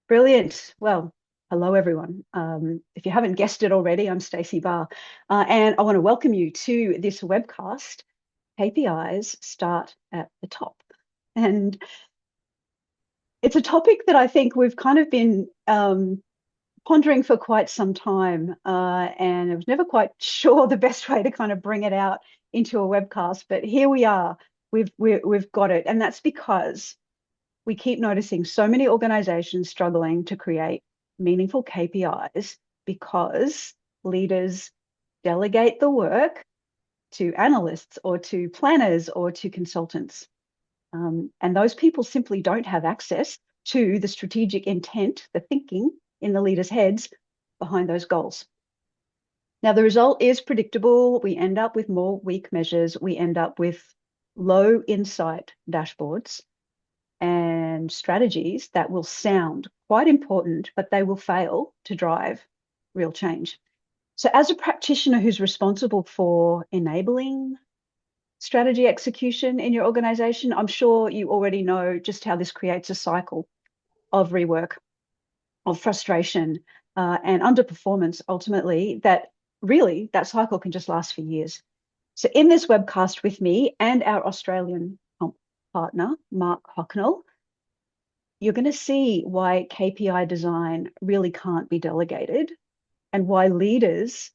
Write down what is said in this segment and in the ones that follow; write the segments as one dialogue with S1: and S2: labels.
S1: Brilliant. Well, hello everyone. If you haven't guessed it already, I'm Stacey Barr, and I want to welcome you to this webcast. KPIs start at the top, and it's a topic that I think we've kind of been pondering for quite some time, and I was never quite sure the best way to kind of bring it out into a webcast. But here we are. We've got it, and that's because we keep noticing so many organizations struggling to create meaningful KPIs because leaders delegate the work to analysts or to planners or to consultants. And those people simply don't have access to the strategic intent, the thinking in the leaders' heads behind those goals. Now, the result is predictable. We end up with more weak measures. We end up with low insight dashboards and strategies that will sound quite important, but they will fail to drive real change. So, as a practitioner who's responsible for enabling strategy execution in your organization, I'm sure you already know just how this creates a cycle of rework, of frustration, and underperformance ultimately, that really that cycle can just last for years. So, in this webcast with me and our Australian partner, Mark Hocknell, you're going to see why KPI design really can't be delegated and why leaders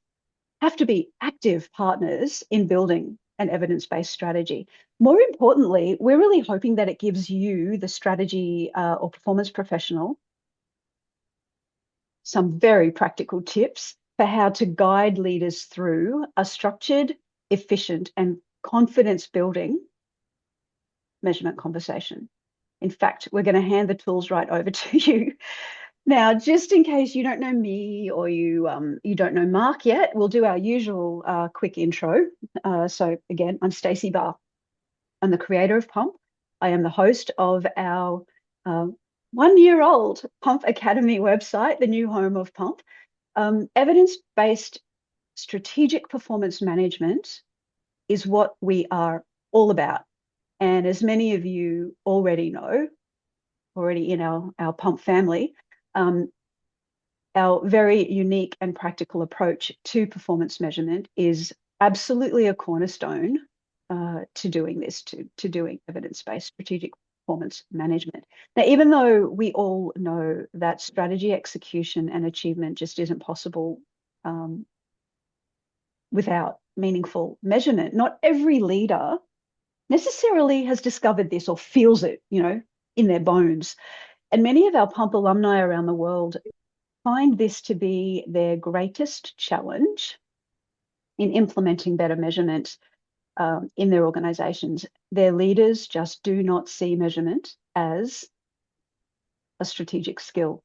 S1: have to be active partners in building an evidence-based strategy. More importantly, we're really hoping that it gives you, the strategy or performance professional, some very practical tips for how to guide leaders through a structured, efficient, and confidence-building measurement conversation. In fact, we're going to hand the tools right over to you. Now, just in case you don't know me or you don't know Mark yet, we'll do our usual quick intro. So again, I'm Stacey Barr. I'm the creator of Pump. I am the host of our 1-year-old Pump Academy website, the new home of Pump. Evidence-based strategic performance management is what we are all about. And as many of you already know, already in our Pump family, our very unique and practical approach to performance measurement is absolutely a cornerstone to doing this, to doing evidence-based strategic performance management. Now, even though we all know that strategy execution and achievement just isn't possible without meaningful measurement, not every leader necessarily has discovered this or feels it, in their bones. And many of our Pump alumni around the world find this to be their greatest challenge in implementing better measurement in their organizations. Their leaders just do not see measurement as a strategic skill,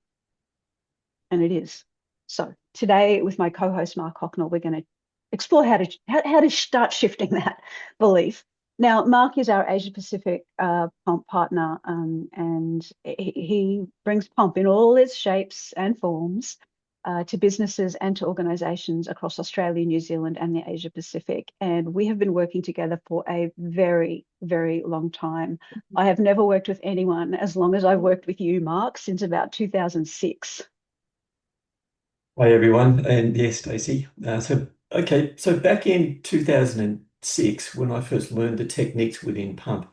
S1: and it is. So today, with my co-host Mark Hocknell, we're going to explore how to start shifting that belief. Now, Mark is our Asia Pacific Pump partner, and he brings Pump in all its shapes and forms to businesses and to organizations across Australia, New Zealand, and the Asia Pacific. And we have been working together for a very, very long time. I have never worked with anyone as long as I've worked with you, Mark, since about 2006.
S2: Hi everyone, and yes, Stacey. So back in 2006, when I first learned the techniques within Pump,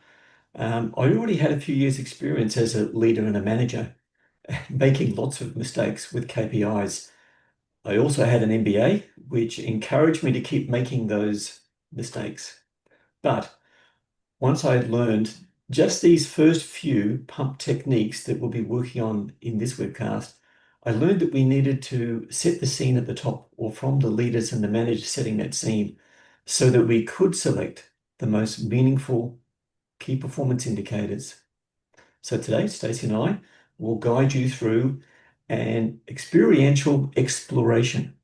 S2: I already had a few years' experience as a leader and a manager, making lots of mistakes with KPIs. I also had an MBA, which encouraged me to keep making those mistakes. But once I had learned just these first few Pump techniques that we'll be working on in this webcast, I learned that we needed to set the scene at the top, or from the leaders and the managers setting that scene, so that we could select the most meaningful key performance indicators. So today, Stacey and I will guide you through an experiential exploration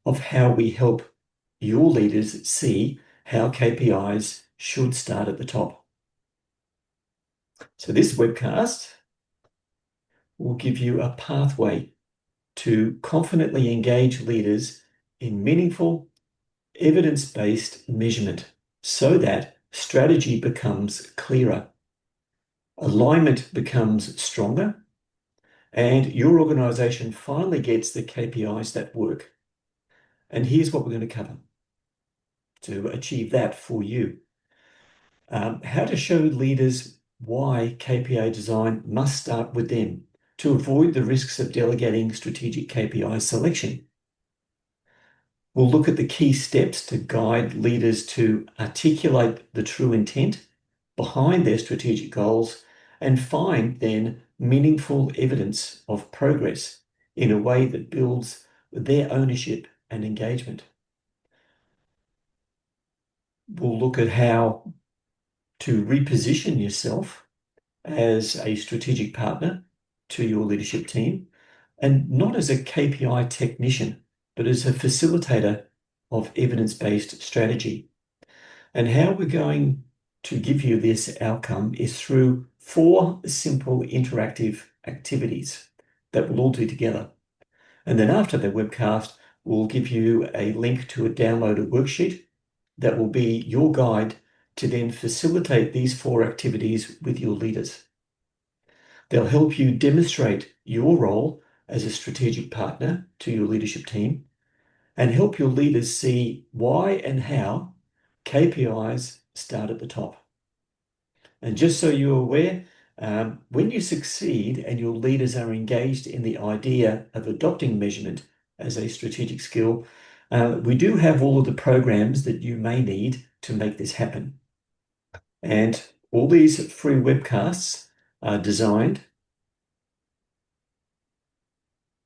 S2: of how we help your leaders see how KPIs should start at the top. So this webcast will give you a pathway to confidently engage leaders in meaningful, evidence-based measurement so that strategy becomes clearer, alignment becomes stronger, and your organization finally gets the KPIs that work. And here's what we're going to cover to achieve that for you. How to show leaders why KPI design must start with them to avoid the risks of delegating strategic KPI selection. We'll look at the key steps to guide leaders to articulate the true intent behind their strategic goals and find then meaningful evidence of progress in a way that builds their ownership and engagement. We'll look at how to reposition yourself as a strategic partner to your leadership team, and not as a KPI technician, but as a facilitator of evidence-based strategy. And how we're going to give you this outcome is through 4 simple interactive activities that we'll all do together. And then after the webcast, we'll give you a link to a downloaded worksheet that will be your guide to then facilitate these 4 activities with your leaders. They'll help you demonstrate your role as a strategic partner to your leadership team and help your leaders see why and how KPIs start at the top. And just so you're aware, when you succeed and your leaders are engaged in the idea of adopting measurement as a strategic skill, we do have all of the programs that you may need to make this happen. And all these free webcasts are designed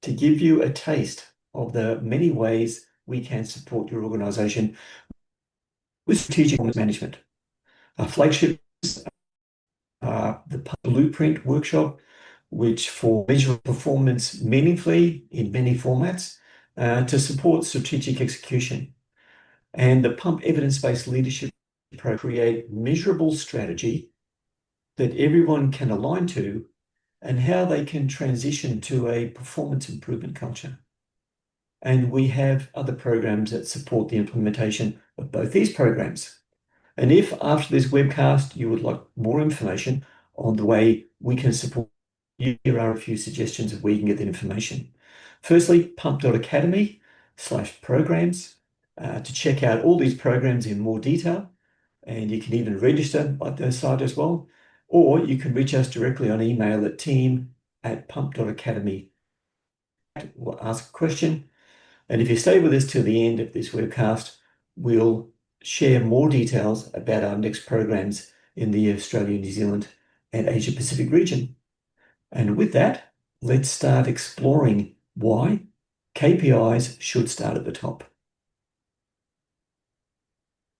S2: to give you a taste of the many ways we can support your organization with strategic performance management. Our flagship the Blueprint workshop, which for measure performance meaningfully in many formats to support strategic execution. And the Pump Evidence-Based Leadership Program create measurable strategy that everyone can align to and how they can transition to a performance improvement culture. And we have other programs that support the implementation of both these programs. And if after this webcast you would like more information on the way we can support you, here are a few suggestions of where you can get that information. Firstly, pump.academy/programs to check out all these programs in more detail. And you can even register at their site as well. Or you can reach us directly on email at team@pump.academy. We'll ask a question. And if you stay with us till the end of this webcast, we'll share more details about our next programs in the Australia, New Zealand, and Asia Pacific region. And with that, let's start exploring why KPIs should start at the top.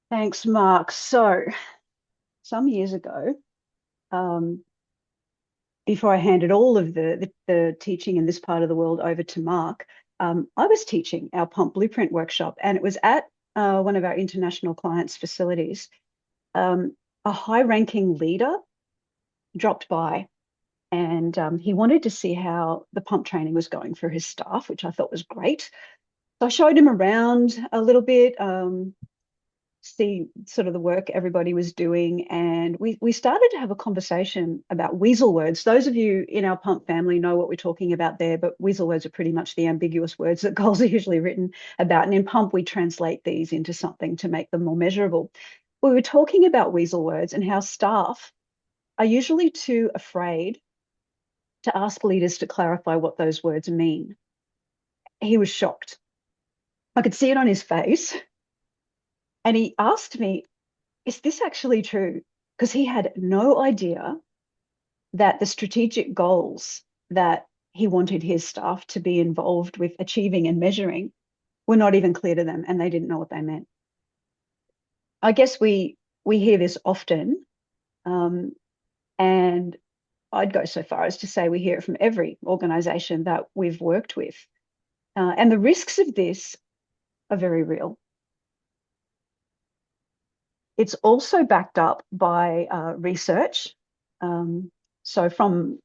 S1: Thanks, Mark. So, some years ago, before I handed all of the teaching in this part of the world over to Mark, I was teaching our Pump Blueprint workshop, and it was at one of our international clients' facilities. A high-ranking leader dropped by, and he wanted to see how the pump training was going for his staff, which I thought was great. So I showed him around a little bit, see sort of the work everybody was doing, and we started to have a conversation about weasel words. Those of you in our pump family know what we're talking about there, but weasel words are pretty much the ambiguous words that goals are usually written about, and in pump we translate these into something to make them more measurable. We were talking about weasel words and how staff are usually too afraid to ask leaders to clarify what those words mean. He was shocked. I could see it on his face. And he asked me, is this actually true? Because he had no idea that the strategic goals that he wanted his staff to be involved with achieving and measuring were not even clear to them, and they didn't know what they meant. I guess we hear this often, and I'd go so far as to say we hear it from every organization that we've worked with. And the risks of this are very real. It's also backed up by research. So from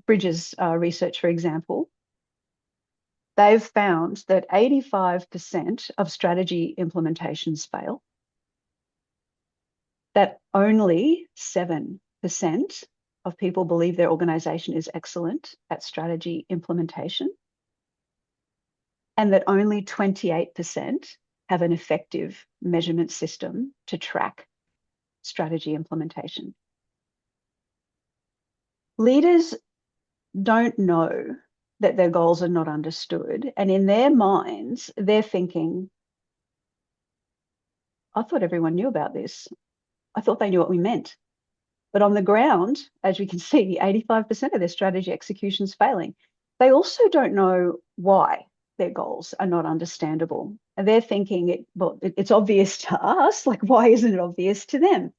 S1: Bridges research, for example, they've found that 85% of strategy implementations fail, that only 7% of people believe their organization is excellent at strategy implementation, and that only 28% have an effective measurement system to track strategy implementation. Leaders don't know that their goals are not understood. And in their minds, they're thinking, I thought everyone knew about this. I thought they knew what we meant. But on the ground, as we can see, 85% of their strategy execution is failing. They also don't know why their goals are not understandable. And they're thinking, it's obvious to us, like, why isn't it obvious to them?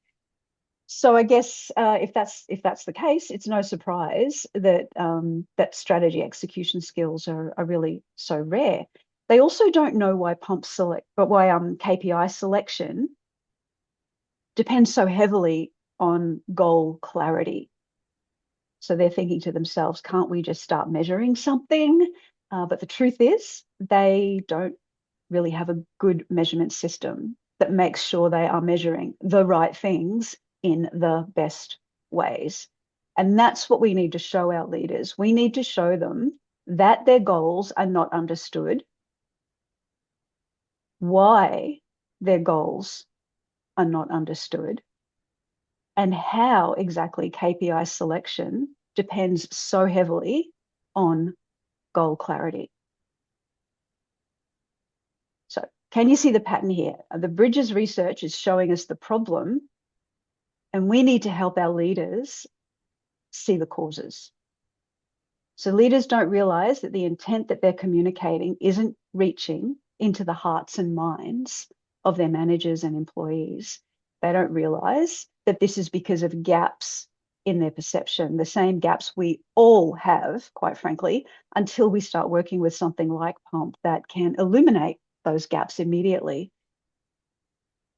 S1: So I guess if that's the case, it's no surprise that that strategy execution skills are really so rare. They also don't know why KPI selection depends so heavily on goal clarity. So they're thinking to themselves, can't we just start measuring something? But the truth is, they don't really have a good measurement system that makes sure they are measuring the right things in the best ways. And that's what we need to show our leaders. We need to show them that their goals are not understood, why their goals are not understood, and how exactly KPI selection depends so heavily on goal clarity. So can you see the pattern here? The Bridges research is showing us the problem, and we need to help our leaders see the causes. So leaders don't realize that the intent that they're communicating isn't reaching into the hearts and minds of their managers and employees. They don't realize that this is because of gaps in their perception, the same gaps we all have, quite frankly, until we start working with something like Pump that can illuminate those gaps immediately.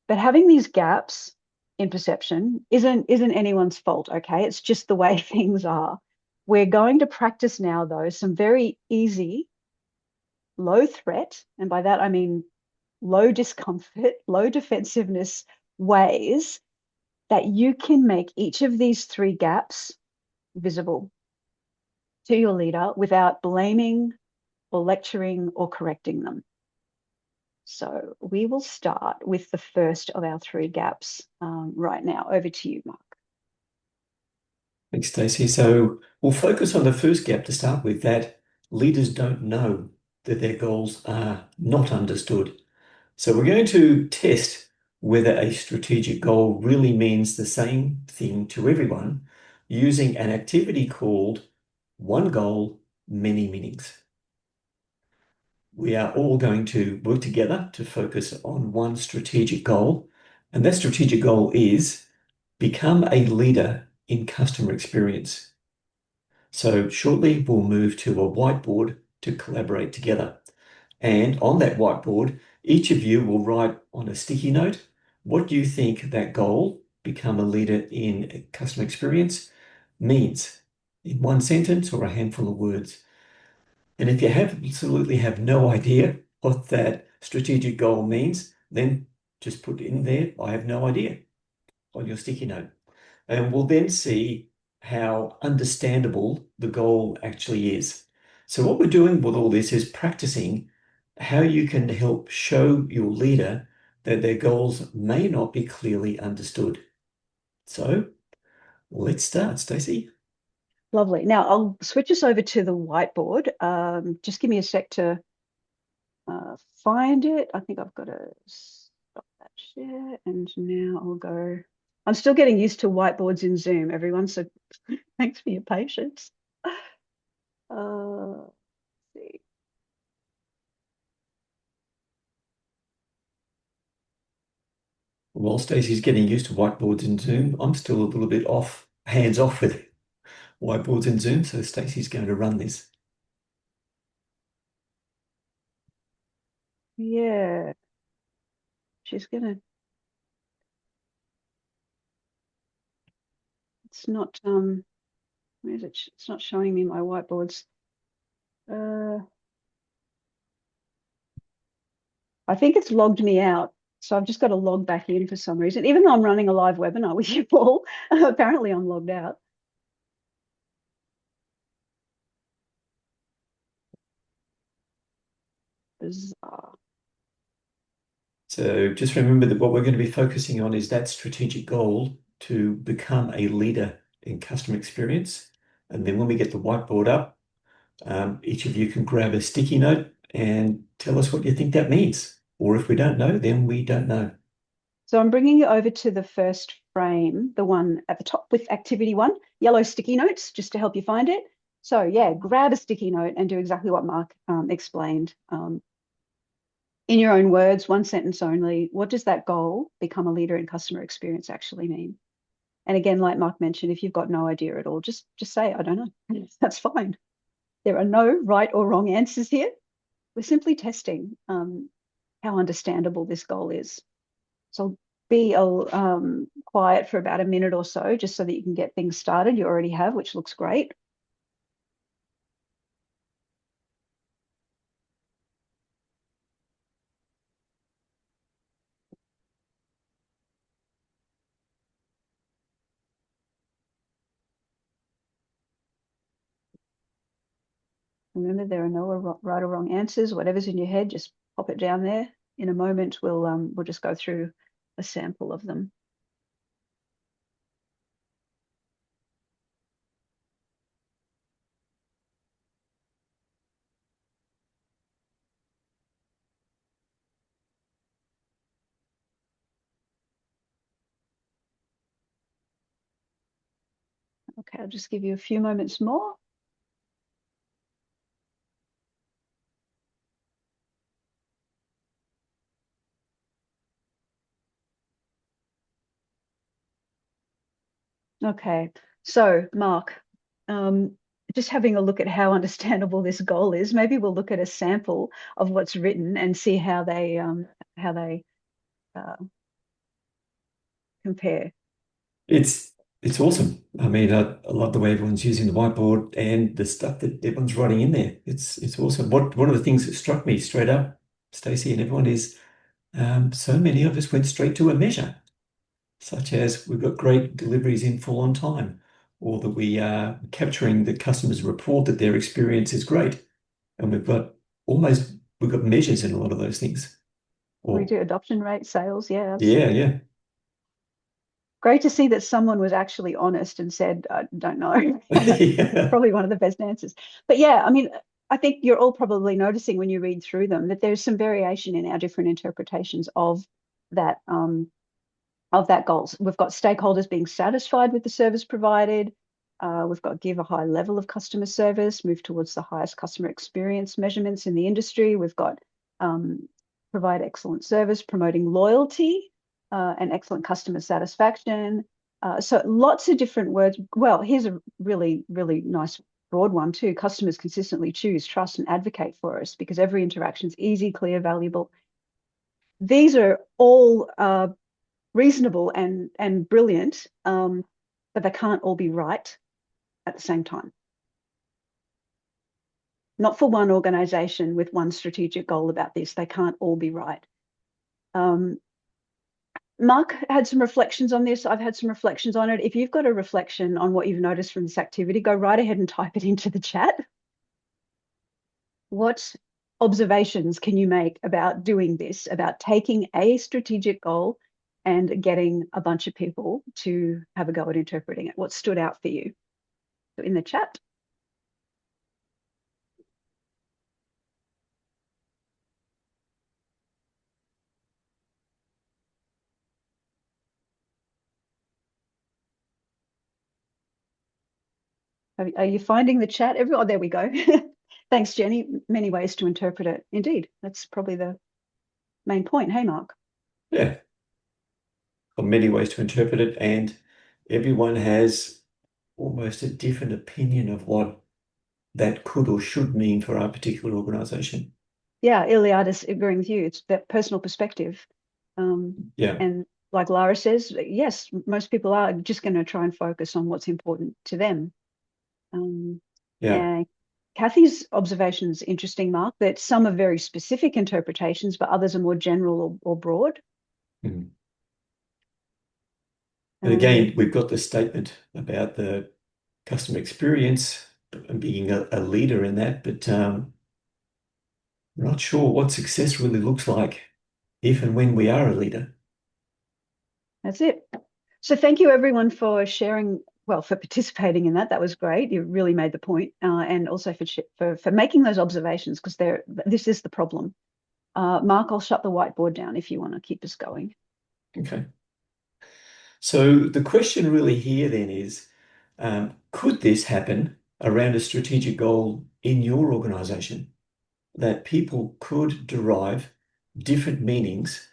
S1: But having these gaps in perception isn't anyone's fault, okay? It's just the way things are. We're going to practice now, though, some very easy, low threat, and by that I mean low discomfort, low defensiveness ways that you can make each of these three gaps visible to your leader without blaming or lecturing or correcting them. So we will start with the first of our three gaps right now. Over to you, Mark.
S2: Thanks, Stacey. So we'll focus on the first gap to start with, that leaders don't know that their goals are not understood. So we're going to test whether a strategic goal really means the same thing to everyone using an activity called One Goal, Many Meanings. We are all going to work together to focus on one strategic goal, and that strategic goal is become a leader in customer experience. So shortly we'll move to a whiteboard to collaborate together. And on that whiteboard, each of you will write on a sticky note, what do you think that goal, become a leader in customer experience, means in one sentence or a handful of words. And if you absolutely have no idea what that strategic goal means, then just put in there, I have no idea, on your sticky note. And we'll then see how understandable the goal actually is. So what we're doing with all this is practicing how you can help show your leader that their goals may not be clearly understood. So let's start, Stacey.
S1: Lovely. Now I'll switch us over to the whiteboard. Just give me a sec to find it. I think I've got to stop that share. And now I'll go. I'm still getting used to whiteboards in Zoom, everyone. So thanks for your patience. Let's see.
S2: While Stacey's getting used to whiteboards in Zoom, I'm still a little bit hands off with whiteboards in Zoom. So Stacey's going to run this.
S1: Yeah, she's gonna. It's not. Where is it? It's not showing me my whiteboards. I think it's logged me out. So I've just got to log back in for some reason, even though I'm running a live webinar with you all. Apparently I'm logged out. Bizarre.
S2: So just remember that what we're going to be focusing on is that strategic goal to become a leader in customer experience. And then when we get the whiteboard up, each of you can grab a sticky note and tell us what you think that means. Or if we don't know, then we don't know.
S1: So I'm bringing you over to the first frame, the one at the top with activity one, yellow sticky notes, just to help you find it. So yeah, grab a sticky note and do exactly what Mark explained. In your own words, one sentence only, what does that goal, become a leader in customer experience, actually mean? And again, like Mark mentioned, if you've got no idea at all, just say, I don't know. That's fine. There are no right or wrong answers here. We're simply testing how understandable this goal is. So be quiet for about a minute or so, just so that you can get things started. You already have, which looks great. Remember, there are no right or wrong answers. Whatever's in your head, just pop it down there. In a moment, we'll just go through a sample of them. Okay, I'll just give you a few moments more. Okay, so Mark, just having a look at how understandable this goal is, maybe we'll look at a sample of what's written and see how they uh, compare.
S2: It's awesome. I mean, I love the way everyone's using the whiteboard and the stuff that everyone's writing in there. It's awesome. One of the things that struck me straight up, Stacey and everyone, is so many of us went straight to a measure, such as we've got great deliveries in full on time, or that we are capturing the customer's report that their experience is great. And we've got measures in a lot of those things.
S1: We
S2: Or
S1: do adoption rate, sales, yeah,
S2: yeah,
S1: absolutely.
S2: yeah.
S1: Great to see that someone was actually honest and said, I don't know. That's
S2: Yeah.
S1: probably one of the best answers. But yeah, I mean, I think you're all probably noticing when you read through them that there's some variation in our different interpretations that of that goals. We've got stakeholders being satisfied with the service provided. We've got give a high level of customer service, move towards the highest customer experience measurements in the industry. We've got provide excellent service, promoting loyalty and excellent customer satisfaction. So lots of different words. Well, here's a really, really nice broad one too. Customers consistently choose, trust, and advocate for us because every interaction is easy, clear, valuable. These are all reasonable and brilliant, but they can't all be right at the same time. Not for one organization with one strategic goal about this. They can't all be right. Mark had some reflections on this. I've had some reflections on it. If you've got a reflection on what you've noticed from this activity, go right ahead and type it into the chat. What observations can you make about doing this, about taking a strategic goal and getting a bunch of people to have a go at interpreting it? What stood out for you? So in the chat. Are you finding the chat? Oh, there we go. Thanks, Jenny. Many ways to interpret it. Indeed, that's probably the main point. Hey, Mark.
S2: Yeah. Got many ways to interpret it, and everyone has almost a different opinion of what that could or should mean for our particular organization.
S1: Yeah, Iliadis, agreeing with you. It's that personal perspective.
S2: Yeah.
S1: And like Lara says, yes, most people are just going to try and focus on what's important to them.
S2: Yeah.
S1: And Kathy's observation is interesting, Mark, that some are very specific interpretations, but others are more general or broad.
S2: Mm. And
S1: Um,
S2: again, we've got the statement about the customer experience and being a leader in that, but We're not sure what success really looks like if and when we are a leader.
S1: That's it. So thank you everyone for sharing, well, for participating in that. That was great. You really made the point, and also for making those observations, because this is the problem. Mark, I'll shut the whiteboard down if you want to keep us going.
S2: Okay. So the question really here then is, could this happen around a strategic goal in your organization, that people could derive different meanings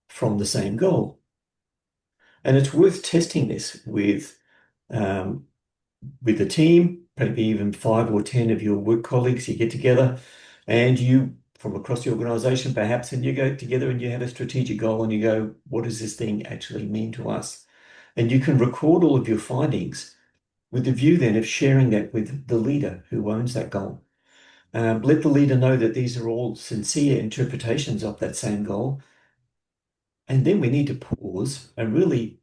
S2: from the same goal? And it's worth testing this um, with the team, maybe even 5 or 10 of your work colleagues. You get together and you, from across the organization perhaps, and you go together and you have a strategic goal and you go, what does this thing actually mean to us? And you can record all of your findings with the view then of sharing that with the leader who owns that goal. Let the leader know that these are all sincere interpretations of that same goal. And then we need to pause and really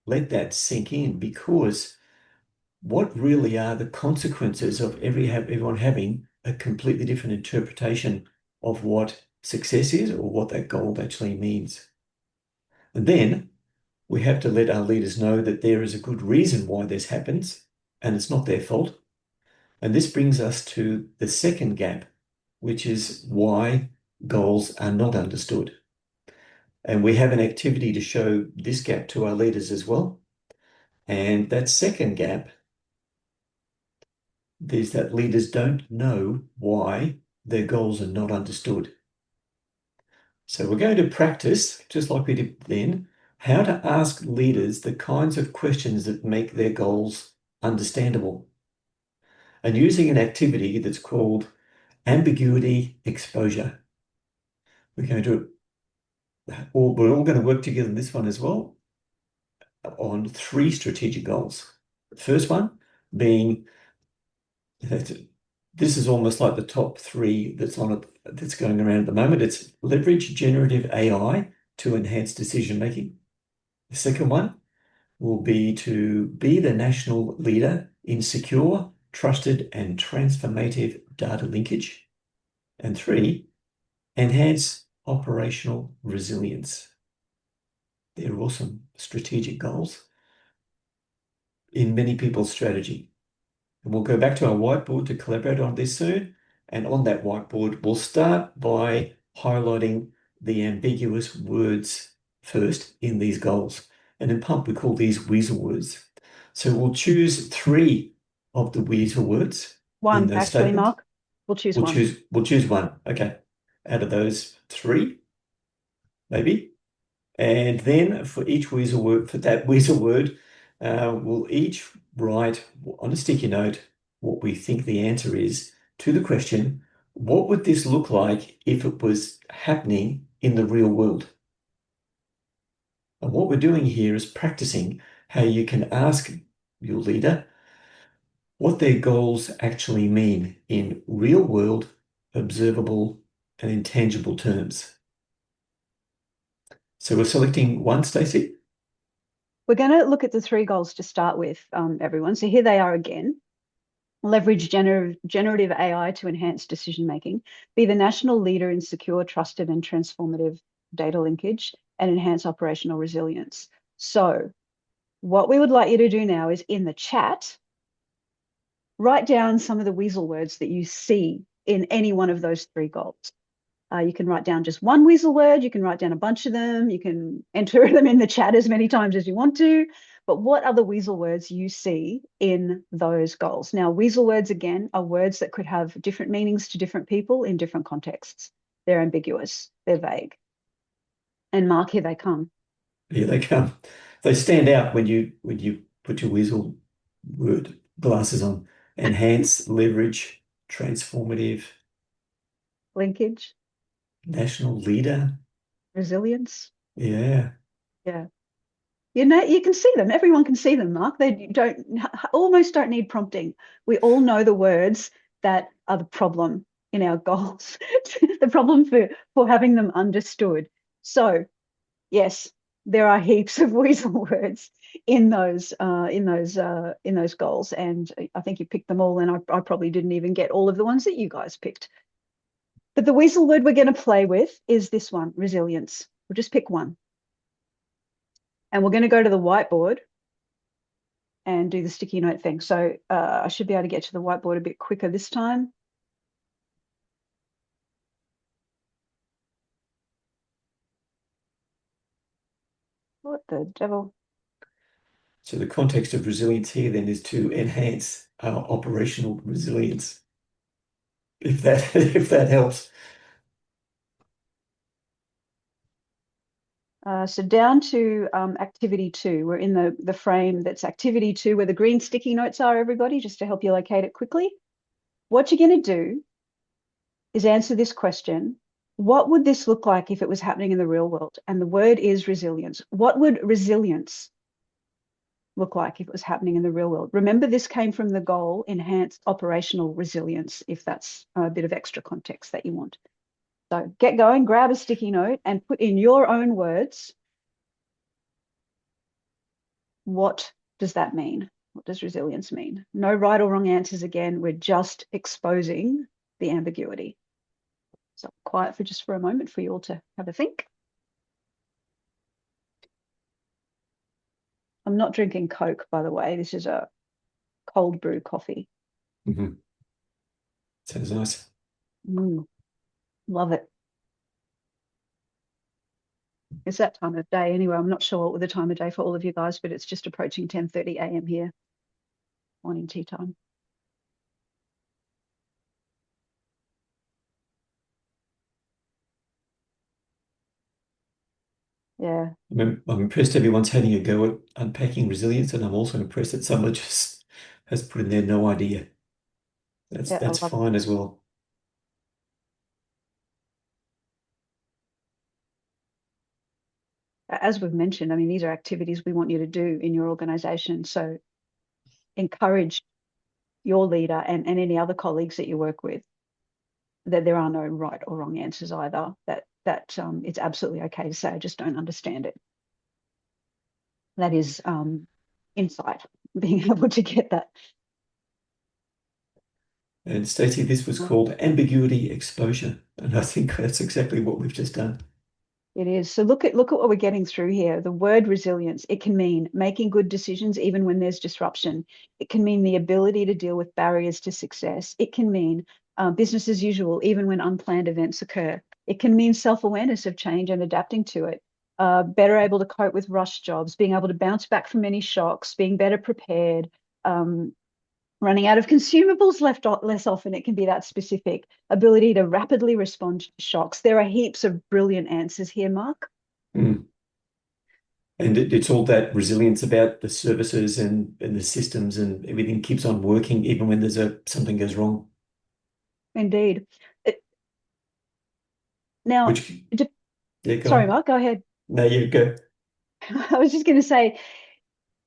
S2: let that sink in, because what really are the consequences of everyone having a completely different interpretation of what success is or what that goal actually means? And then we have to let our leaders know that there is a good reason why this happens and it's not their fault. And this brings us to the second gap, which is why goals are not understood. And we have an activity to show this gap to our leaders as well. And that second gap is that leaders don't know why their goals are not understood. So we're going to practice, just like we did then, how to ask leaders the kinds of questions that make their goals understandable. And using an activity that's called ambiguity exposure. We're going to we're all going to work together in this one as well on 3 strategic goals. The first one being that this is almost like the top 3 that's going around at the moment. It's leverage generative AI to enhance decision making. The second one will be to be the national leader in secure, trusted, and transformative data linkage. And 3, enhance operational resilience. They're awesome strategic goals in many people's strategy. And we'll go back to our whiteboard to collaborate on this soon. And on that whiteboard, we'll start by highlighting the ambiguous words first in these goals. And in Pump, we call these weasel words. So we'll choose 3 of the weasel words in
S1: One,
S2: those
S1: actually,
S2: statements.
S1: Mark. We'll choose one.
S2: We'll choose one. Okay. Out of those 3, maybe. And then for each weasel word, for that weasel word, we'll each write on a sticky note what we think the answer is to the question, what would this look like if it was happening in the real world? And what we're doing here is practicing how you can ask your leader what their goals actually mean in real world, observable, and intangible terms. So we're selecting one, Stacey.
S1: We're going to look at the 3 goals to start with, everyone. So here they are again. Leverage generative AI to enhance decision making, be the national leader in secure, trusted, and transformative data linkage, and enhance operational resilience. So, what we would like you to do now is in the chat, write down some of the weasel words that you see in any one of those 3 goals. You can write down just one weasel word. You can write down a bunch of them. You can enter them in the chat as many times as you want to. But what are the weasel words you see in those goals? Now, weasel words, again, are words that could have different meanings to different people in different contexts. They're ambiguous. They're vague. And Mark, here they come.
S2: Here they come. They stand out when you put your weasel word glasses on. Enhance, leverage, transformative,
S1: Linkage,
S2: national leader.
S1: resilience.
S2: Yeah.
S1: Yeah. You know, you can see them. Everyone can see them, Mark. They almost don't need prompting. We all know the words that are the problem in our goals, the problem for having them understood. So, yes, there are heaps of weasel words in those goals, and I think you picked them all, and I probably didn't even get all of the ones that you guys picked. But the weasel word we're going to play with is this one, resilience. We'll just pick one. And we're going to go to the whiteboard and do the sticky note thing. So I should be able to get to the whiteboard a bit quicker this time. What the devil?
S2: So the context of resilience here then is to enhance our operational resilience, if that if that helps.
S1: So down to activity 2. We're in the frame that's activity 2 where the green sticky notes are, everybody, just to help you locate it quickly. What you're going to do is answer this question. What would this look like if it was happening in the real world? And the word is resilience. What would resilience look like if it was happening in the real world? Remember, this came from the goal, enhanced operational resilience, if that's a bit of extra context that you want. So get going, grab a sticky note and put in your own words, what does that mean? What does resilience mean? No right or wrong answers again. We're just exposing the ambiguity. So quiet for just for a moment for you all to have a think. I'm not drinking Coke, by the way. This is a cold brew coffee.
S2: Mm-hmm. Sounds nice.
S1: Love it. It's that time of day anyway. I'm not sure what the time of day for all of you guys, but it's just approaching 10:30 a.m. here, morning tea time. Yeah.
S2: I'm impressed everyone's having a go at unpacking resilience, and I'm also impressed that someone just has put in there no idea.
S1: Yeah, I
S2: That's
S1: love it.
S2: fine as well.
S1: As we've mentioned, I mean, these are activities we want you to do in your organization. So encourage your leader and any other colleagues that you work with that there are no right or wrong answers either, that it's absolutely okay to say, I just don't understand it. That is insight, being able to get that.
S2: And Stacey, this was called ambiguity exposure, and I think that's exactly what we've just done.
S1: It is. So look at what we're getting through here. The word resilience, it can mean making good decisions even when there's disruption. It can mean the ability to deal with barriers to success. It can mean business as usual, even when unplanned events occur. It can mean self-awareness of change and adapting to it. Better able to cope with rush jobs, being able to bounce back from any shocks, being better prepared, running out of consumables less often. It can be that specific ability to rapidly respond to shocks. There are heaps of brilliant answers here, Mark.
S2: Mm. And it's all that resilience about the services and the systems and everything keeps on working even when there's something goes wrong.
S1: Indeed. Now,
S2: Which, yeah, go
S1: sorry,
S2: on.
S1: Mark, go ahead.
S2: No, you go.
S1: I was just going to say,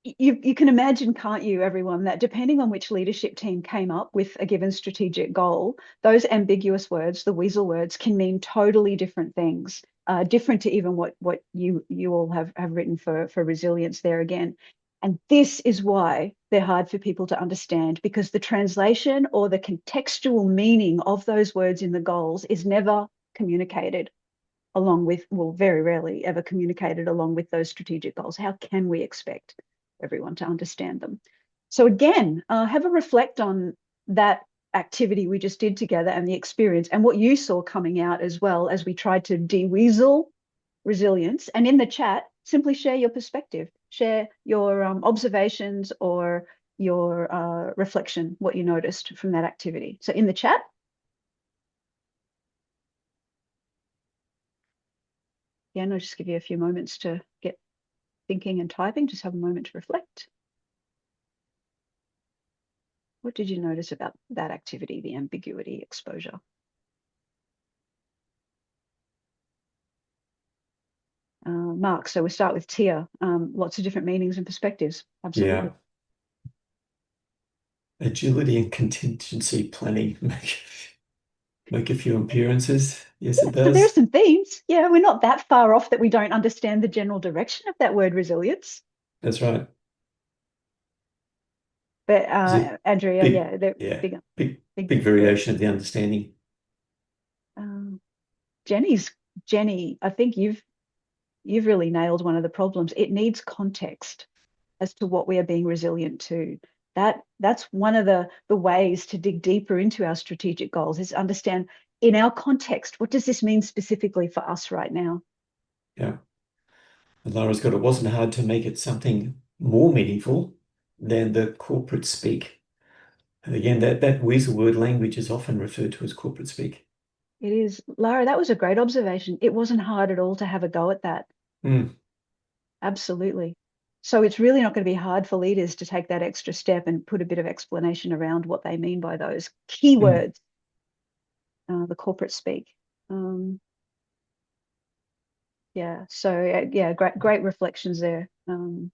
S1: you can imagine, can't you, everyone, that depending on which leadership team came up with a given strategic goal, those ambiguous words, the weasel words, can mean totally different things, different to even what you all have written for resilience there again. And this is why they're hard for people to understand, because the translation or the contextual meaning of those words in the goals is never communicated along with, well, very rarely ever communicated along with those strategic goals. How can we expect everyone to understand them? So again, have a reflect on that activity we just did together and the experience and what you saw coming out as well as we tried to de-weasel resilience. And in the chat, simply share your perspective, share your observations or your reflection, what you noticed from that activity. So in the chat, again, I'll just give you a few moments to get thinking and typing. Just have a moment to reflect. What did you notice about that activity, the ambiguity exposure? Mark, so we start with Tia. Lots of different meanings and perspectives. Absolutely.
S2: Yeah. Agility and contingency planning make a few appearances. Yes, it
S1: So there are
S2: does.
S1: some themes. Yeah, we're not that far off that we don't understand the general direction of that word resilience.
S2: That's right.
S1: But
S2: Is it
S1: Andrea,
S2: big?
S1: yeah, they're
S2: Yeah,
S1: big,
S2: big,
S1: big
S2: big
S1: words.
S2: variation of the understanding.
S1: Um, Jenny's Jenny, I think you've really nailed one of the problems. It needs context as to what we are being resilient to. That's one of the ways to dig deeper into our strategic goals is understand in our context, what does this mean specifically for us right now?
S2: Yeah. And Lara's got it wasn't hard to make it something more meaningful than the corporate speak. And again, that weasel word language is often referred to as corporate speak.
S1: It is, Lara, that was a great observation. It wasn't hard at all to have a go at that.
S2: Mm,
S1: Absolutely. So it's really not going to be hard for leaders to take that extra step and put a bit of explanation around what they mean by those
S2: mm.
S1: keywords, the corporate speak. Um, yeah. So yeah, great reflections there. Um,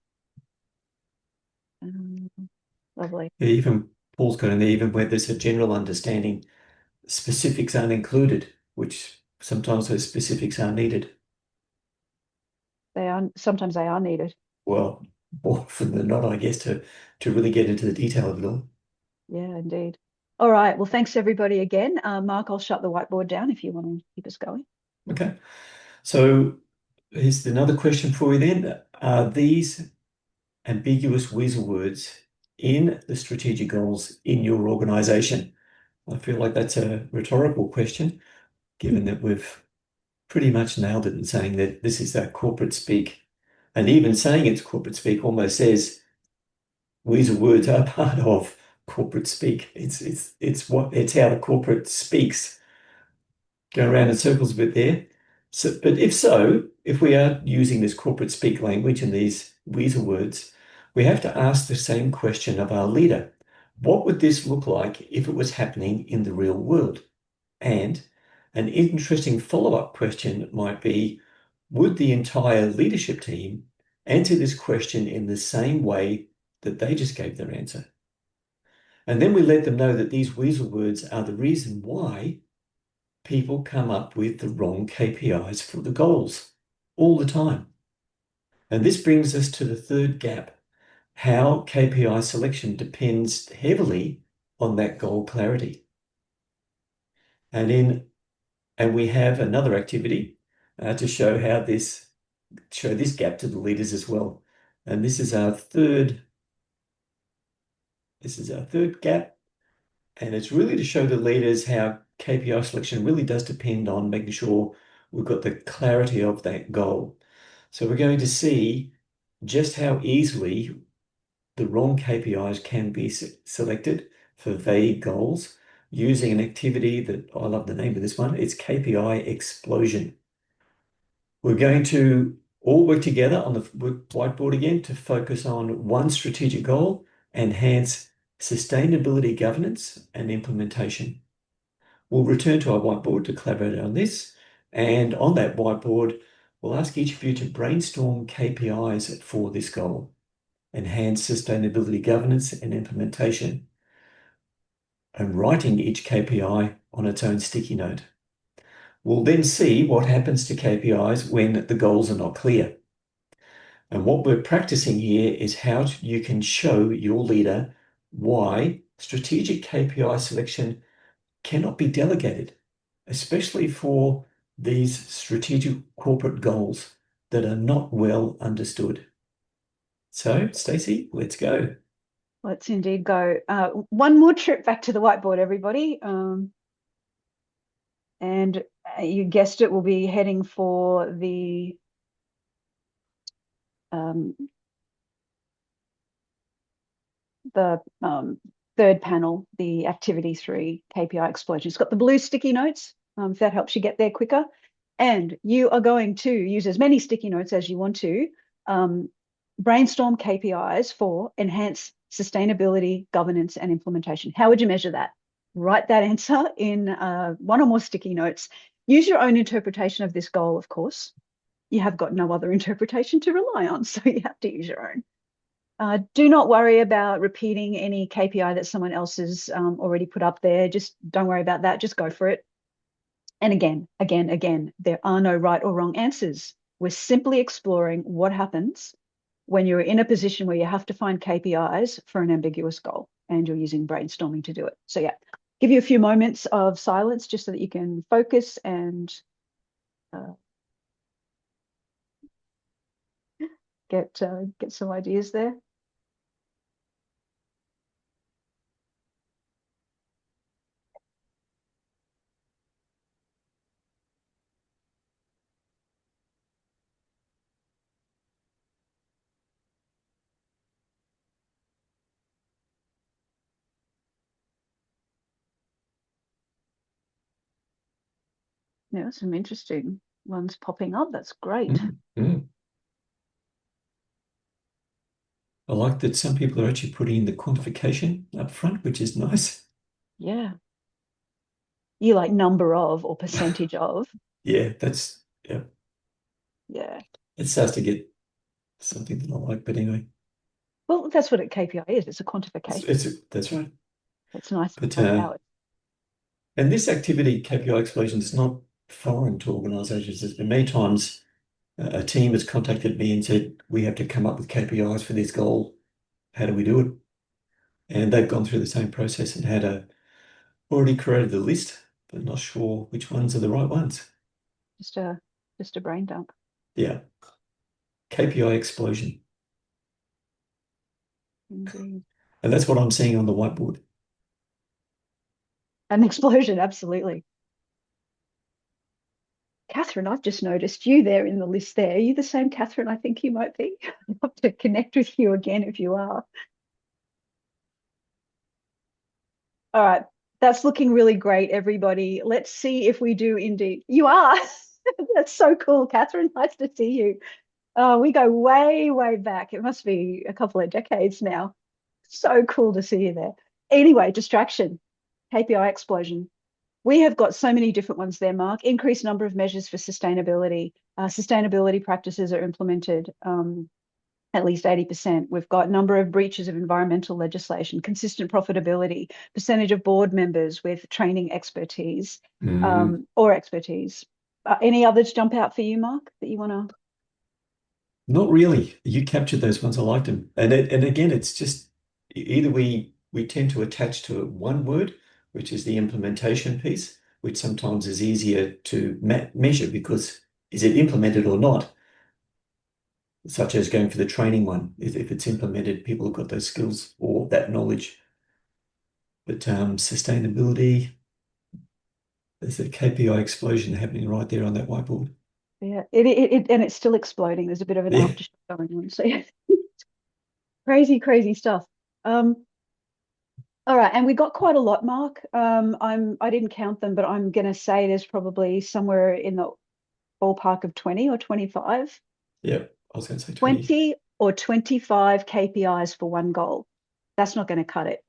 S1: Lovely.
S2: Yeah, even Paul's got in there, even where there's a general understanding, specifics aren't included, which sometimes those specifics are needed.
S1: They are sometimes they are needed.
S2: Well, more often than not, I guess, to really get into the detail of it all.
S1: Yeah, indeed. All right. Well, thanks everybody again. Mark, I'll shut the whiteboard down if you want to keep us going.
S2: Okay. So here's another question for you then. Are these ambiguous weasel words in the strategic goals in your organization? I feel like that's a rhetorical question, given that we've pretty much nailed it in saying that this is that corporate speak. And even saying it's corporate speak almost says weasel words are part of corporate speak. It's how the corporate speaks. Go around in circles a bit there. So, but if so, if we are using this corporate speak language and these weasel words, we have to ask the same question of our leader. What would this look like if it was happening in the real world? And an interesting follow-up question might be, would the entire leadership team answer this question in the same way that they just gave their answer? And then we let them know that these weasel words are the reason why people come up with the wrong KPIs for the goals all the time. And this brings us to the third gap, how KPI selection depends heavily on that goal clarity. And we have another activity to show this gap to the leaders as well. And this is our third gap. And it's really to show the leaders how KPI selection really does depend on making sure we've got the clarity of that goal. So we're going to see just how easily the wrong KPIs can be selected for vague goals using an activity that I love the name of this one. It's KPI explosion. We're going to all work together on the whiteboard again to focus on one strategic goal, enhance sustainability governance and implementation. We'll return to our whiteboard to collaborate on this. And on that whiteboard, we'll ask each of you to brainstorm KPIs for this goal, enhance sustainability governance and implementation, and writing each KPI on its own sticky note. We'll then see what happens to KPIs when the goals are not clear. And what we're practicing here is how you can show your leader why strategic KPI selection cannot be delegated, especially for these strategic corporate goals that are not well understood. So, Stacey, let's go.
S1: Let's indeed go. One more trip back to the whiteboard, everybody. And you guessed it, we'll be heading for um, the third panel, the activity 3 KPI explosion. It's got the blue sticky notes, if that helps you get there quicker. And you are going to use as many sticky notes as you want to brainstorm KPIs for enhanced sustainability, governance, and implementation. How would you measure that? Write that answer in one or more sticky notes. Use your own interpretation of this goal, of course. You have got no other interpretation to rely on, so you have to use your own. Do not worry about repeating any KPI that someone else has already put up there. Just don't worry about that. Just go for it. And again, there are no right or wrong answers. We're simply exploring what happens when you're in a position where you have to find KPIs for an ambiguous goal and you're using brainstorming to do it. So yeah, give you a few moments of silence just so that you can focus and uh, get some ideas there. Yeah, some interesting ones popping up. That's great.
S2: Mm, mm. I like that some people are actually putting in the quantification up front, which is nice.
S1: Yeah. You like number of or percentage of.
S2: Yeah, yeah,
S1: Yeah.
S2: it starts to get something that I like. But anyway,
S1: Well, that's what a KPI is. It's a quantification.
S2: that's right.
S1: It's nice to
S2: But
S1: have how it's
S2: and this activity, KPI explosion, is not foreign to organisations. There's been many times a team has contacted me and said, we have to come up with KPIs for this goal. How do we do it? And they've gone through the same process and already created the list, but not sure which ones are the right ones.
S1: just a just a brain dump.
S2: Yeah, KPI explosion.
S1: Indeed.
S2: And that's what I'm seeing on the whiteboard.
S1: An explosion, absolutely. Catherine, I've just noticed you there in the list there. Are you the same Catherine I think you might be? I'd love to connect with you again if you are. All right. That's looking really great, everybody. Let's see if we do indeed. You are. That's so cool, Catherine. Nice to see you. Oh, we go way, way back. It must be a couple of decades now. So cool to see you there. Anyway, distraction, KPI explosion. We have got so many different ones there, Mark. Increased number of measures for sustainability. Sustainability practices are implemented at least 80%. We've got number of breaches of environmental legislation, consistent profitability, percentage of board members with training expertise
S2: Mm,
S1: or expertise. Any others jump out for you, Mark, that you want to?
S2: not really. You captured those ones. I liked them. And again, it's just either we tend to attach to it one word, which is the implementation piece, which sometimes is easier to measure because is it implemented or not? Such as going for the training one. If it's implemented, people have got those skills or that knowledge. But sustainability, there's a KPI explosion happening right there on that whiteboard.
S1: Yeah, and it's still exploding. There's a bit of an
S2: Yeah,
S1: aftershock going on. So yeah, crazy, crazy stuff. Um, all right, and we got quite a lot, Mark. I didn't count them, but I'm gonna say there's probably somewhere in the ballpark of 20 or 25.
S2: yeah. I was going to say 20.
S1: 20 or 25 KPIs for one goal. That's not going to cut it.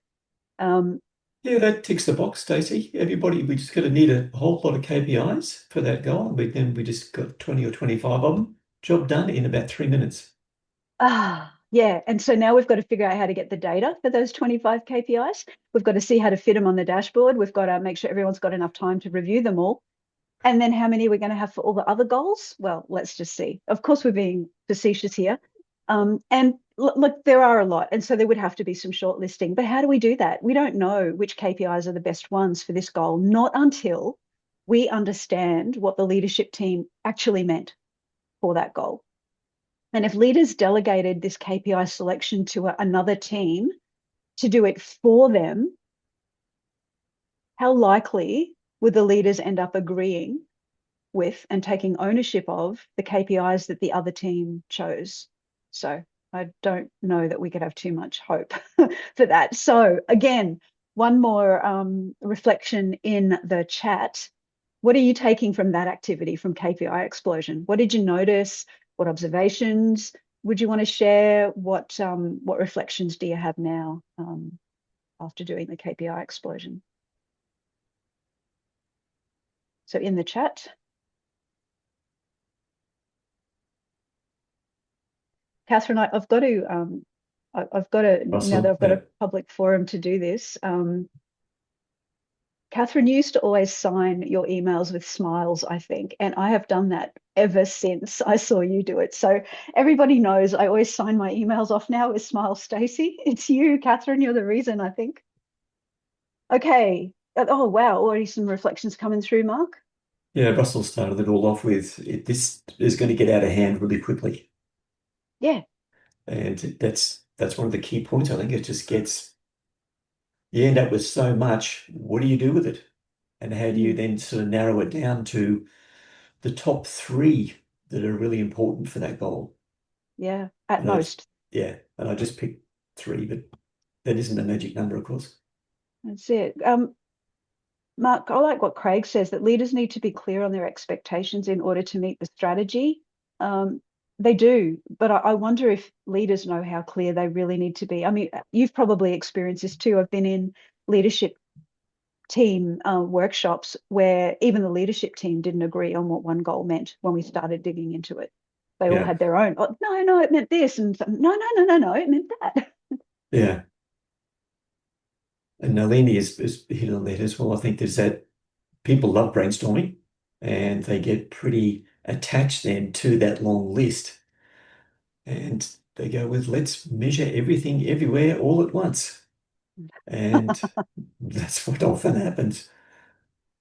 S1: Um,
S2: Yeah, that ticks the box, Stacey. Everybody, we just got to need a whole lot of KPIs for that goal. Then we just got 20 or 25 of them. Job done in about 3 minutes.
S1: yeah. And so now we've got to figure out how to get the data for those 25 KPIs. We've got to see how to fit them on the dashboard. We've got to make sure everyone's got enough time to review them all. And then how many we're going to have for all the other goals? Well, let's just see. Of course, we're being facetious here. And look, there are a lot. And so there would have to be some shortlisting. But how do we do that? We don't know which KPIs are the best ones for this goal, not until we understand what the leadership team actually meant for that goal. And if leaders delegated this KPI selection to another team to do it for them, how likely would the leaders end up agreeing with and taking ownership of the KPIs that the other team chose? So I don't know that we could have too much hope for that. So again, one more reflection in the chat. What are you taking from that activity, from KPI explosion? What did you notice? What observations would you want to share? What reflections do you have now after doing the KPI explosion? So in the chat, Catherine, I've got to I've got to now that
S2: Russell,
S1: I've got
S2: yeah.
S1: a public forum to do this. Catherine, you used to always sign your emails with smiles, I think, and I have done that ever since I saw you do it. So everybody knows I always sign my emails off now with Smile Stacey. It's you, Catherine. You're the reason, I think. Okay, Oh, wow. Already some reflections coming through, Mark.
S2: Yeah, Russell started it all off with this is going to get out of hand really quickly.
S1: Yeah.
S2: And that's one of the key points. I think it just gets you end up with so much. What do you do with it? And how do you
S1: Mm,
S2: then sort of narrow it down to the top three that are really important for that goal?
S1: yeah. At
S2: And I just,
S1: most.
S2: yeah, and I just picked three, but that isn't a magic number, of course.
S1: That's it. Mark, I like what Craig says that leaders need to be clear on their expectations in order to meet the strategy. Um, they do, but I wonder if leaders know how clear they really need to be. I mean, you've probably experienced this too. I've been in leadership team workshops where even the leadership team didn't agree on what one goal meant when we started digging into it. They all
S2: Yeah,
S1: had their own. Oh, no, no, it meant this, and no, no, no, no, no, it meant that.
S2: yeah. And Nalini is hit on that as well. I think there's that people love brainstorming and they get pretty attached then to that long list. And they go with, let's measure everything everywhere all at once. And that's what often happens.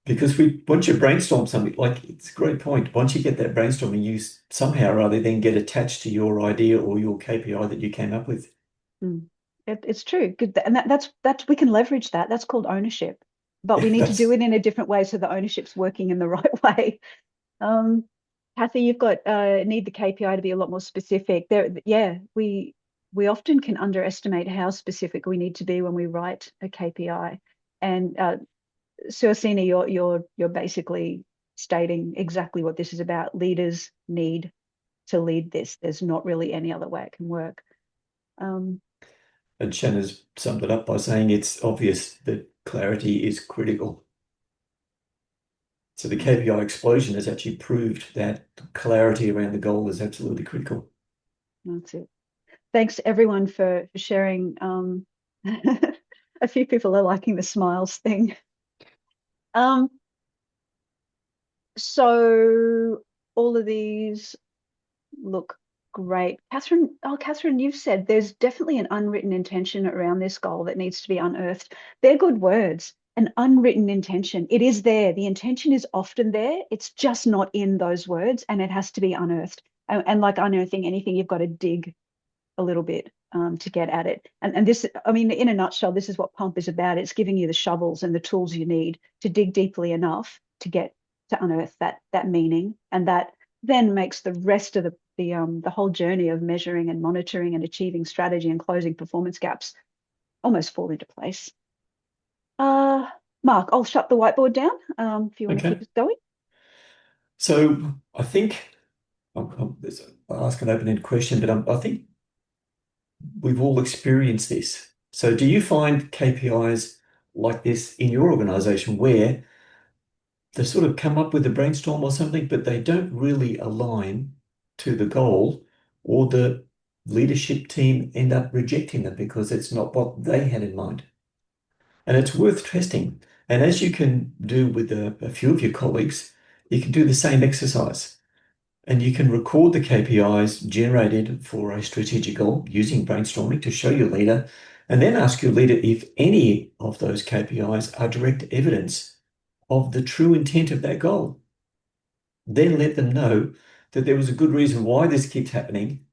S2: Because once you brainstorm something, like it's a great point. Once you get that brainstorming, you somehow or other then get attached to your idea or your KPI that you came up with.
S1: Mm. It's true. Good. And that's we can leverage that. That's called ownership. But we need to do
S2: That's
S1: it in a different way so the ownership's working in the right way. Um, Kathy, you've got need the KPI to be a lot more specific. There, yeah, we often can underestimate how specific we need to be when we write a KPI. And Suhasini, you're basically stating exactly what this is about. Leaders need to lead this. There's not really any other way it can work. Um,
S2: and Shanna's summed it up by saying it's obvious that clarity is critical. So the
S1: that's
S2: KPI explosion has actually proved that clarity around the goal is absolutely critical.
S1: that's it. Thanks everyone for sharing. A few people are liking the smiles thing. Um, so all of these look great. Catherine, oh, Catherine, you've said there's definitely an unwritten intention around this goal that needs to be unearthed. They're good words. An unwritten intention. It is there. The intention is often there. It's just not in those words, and it has to be unearthed. And like unearthing anything, you've got to dig a little bit to get at it. And this, I mean, in a nutshell, this is what Pump is about. It's giving you the shovels and the tools you need to dig deeply enough to get to unearth that meaning, and that then makes the rest of the whole journey of measuring and monitoring and achieving strategy and closing performance gaps almost fall into place. Uh, Mark, I'll shut the whiteboard down if you want to keep
S2: Okay.
S1: us going.
S2: So I think I'll ask an open-ended question, but I think we've all experienced this. So do you find KPIs like this in your organization where they sort of come up with a brainstorm or something, but they don't really align to the goal, or the leadership team end up rejecting them because it's not what they had in mind? And it's worth testing. And as you can do with a few of your colleagues, you can do the same exercise. And you can record the KPIs generated for a strategic goal using brainstorming to show your leader, and then ask your leader if any of those KPIs are direct evidence of the true intent of that goal. Then let them know that there was a good reason why this keeps happening,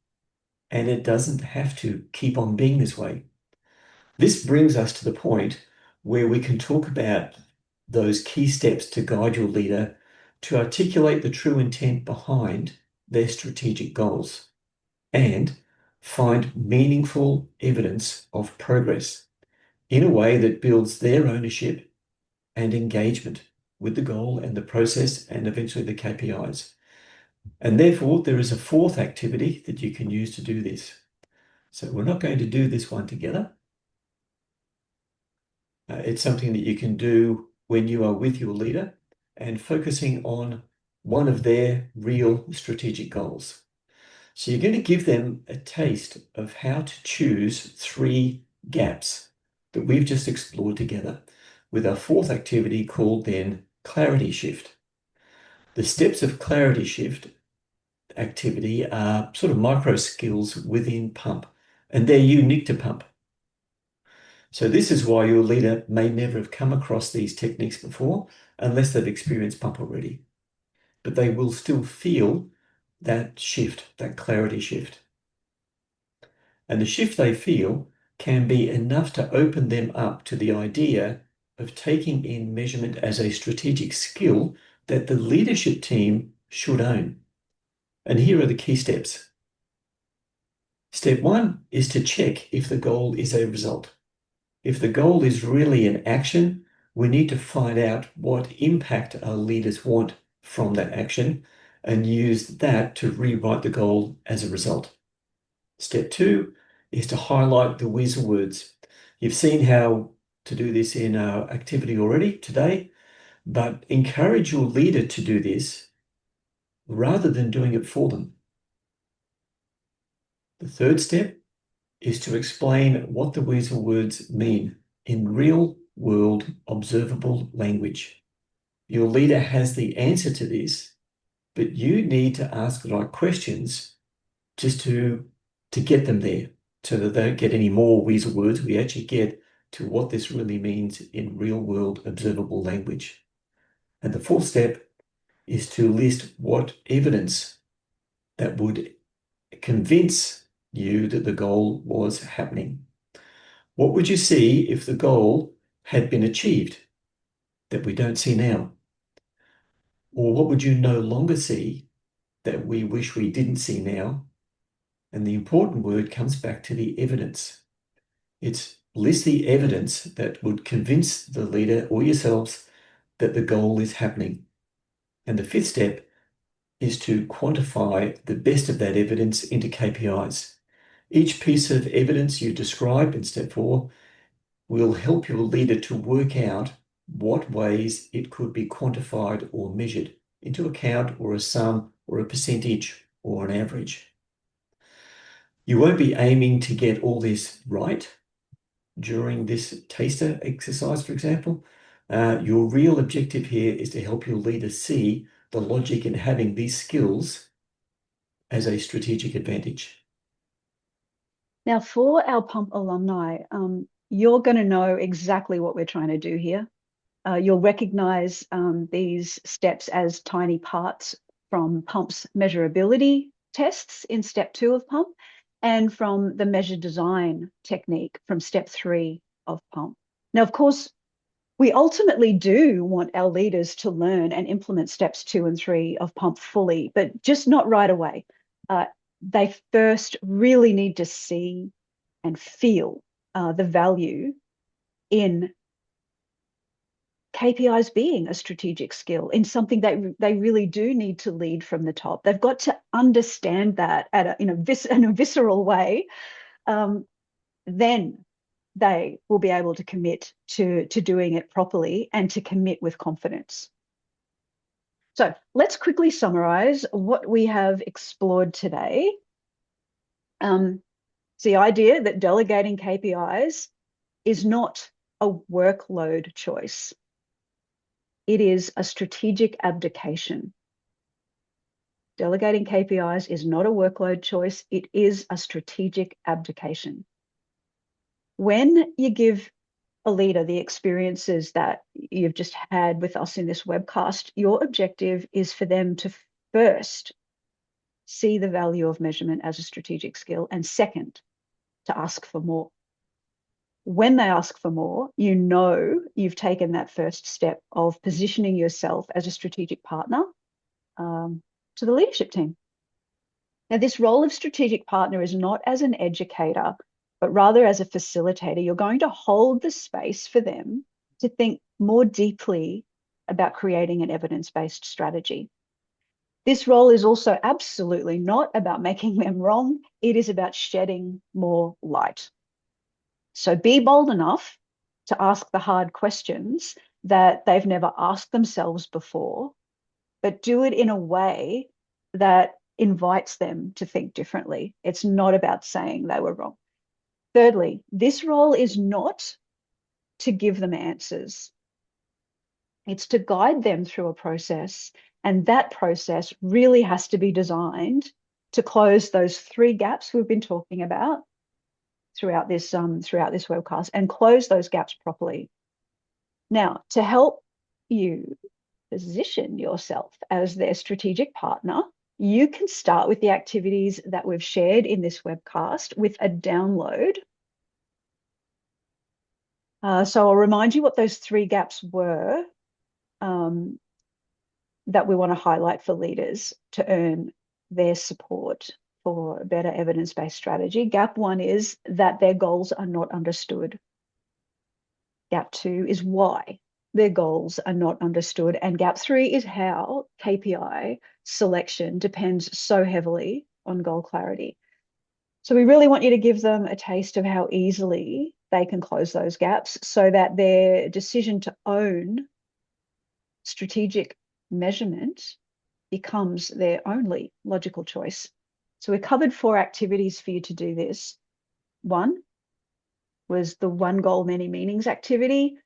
S2: and it doesn't have to keep on being this way. This brings us to the point where we can talk about those key steps to guide your leader to articulate the true intent behind their strategic goals and find meaningful evidence of progress in a way that builds their ownership and engagement with the goal and the process and eventually the KPIs. And therefore, there is a fourth activity that you can use to do this. So we're not going to do this one together. It's something that you can do when you are with your leader and focusing on one of their real strategic goals. So you're going to give them a taste of how to choose three gaps that we've just explored together with our fourth activity called then clarity shift. The steps of clarity shift activity are sort of micro skills within Pump, and they're unique to Pump. So this is why your leader may never have come across these techniques before unless they've experienced pump already. But they will still feel that shift, that clarity shift. And the shift they feel can be enough to open them up to the idea of taking in measurement as a strategic skill that the leadership team should own. And here are the key steps. Step one is to check if the goal is a result. If the goal is really an action, we need to find out what impact our leaders want from that action and use that to rewrite the goal as a result. Step two is to highlight the weasel words. You've seen how to do this in our activity already today, but encourage your leader to do this rather than doing it for them. The third step is to explain what the weasel words mean in real world observable language. Your leader has the answer to this, but you need to ask the right questions just to get them there so that they don't get any more weasel words. We actually get to what this really means in real world observable language. And the fourth step is to list what evidence that would convince you that the goal was happening. What would you see if the goal had been achieved that we don't see now? Or what would you no longer see that we wish we didn't see now? And the important word comes back to the evidence. It's list the evidence that would convince the leader or yourselves that the goal is happening. And the fifth step is to quantify the best of that evidence into KPIs. Each piece of evidence you describe in step 4 will help your leader to work out what ways it could be quantified or measured into a count or a sum or a percentage or an average. You won't be aiming to get all this right during this taster exercise, for example. Your real objective here is to help your leader see the logic in having these skills as a strategic advantage.
S1: Now, for our pump alumni, you're going to know exactly what we're trying to do here. You'll recognize these steps as tiny parts from pump's measurability tests in step 2 of pump and from the measure design technique from step 3 of pump. Now, of course, we ultimately do want our leaders to learn and implement steps 2 and 3 of pump fully, but just not right away. They first really need to see and feel the value in KPIs being a strategic skill, in something that they really do need to lead from the top. They've got to understand that in a visceral way. Then they will be able to commit to doing it properly and to commit with confidence. So let's quickly summarize what we have explored today. It's the idea that delegating KPIs is not a workload choice. It is a strategic abdication. Delegating KPIs is not a workload choice. It is a strategic abdication. When you give a leader the experiences that you've just had with us in this webcast, your objective is for them to first see the value of measurement as a strategic skill, and second, to ask for more. When they ask for more, you know you've taken that first step of positioning yourself as a strategic partner to the leadership team. Now, this role of strategic partner is not as an educator, but rather as a facilitator. You're going to hold the space for them to think more deeply about creating an evidence-based strategy. This role is also absolutely not about making them wrong. It is about shedding more light. So be bold enough to ask the hard questions that they've never asked themselves before, but do it in a way that invites them to think differently. It's not about saying they were wrong. Thirdly, this role is not to give them answers. It's to guide them through a process, and that process really has to be designed to close those 3 gaps we've been talking about. throughout this webcast and close those gaps properly. Now, to help you position yourself as their strategic partner, you can start with the activities that we've shared in this webcast with a download. So I'll remind you what those 3 gaps were that we want to highlight for leaders to earn their support for better evidence-based strategy. Gap 1 is that their goals are not understood. Gap 2 is why their goals are not understood. And gap 3 is how KPI selection depends so heavily on goal clarity. So we really want you to give them a taste of how easily they can close those gaps so that their decision to own strategic measurement becomes their only logical choice. So we covered 4 activities for you to do this. 1 was the one goal, many meanings activity.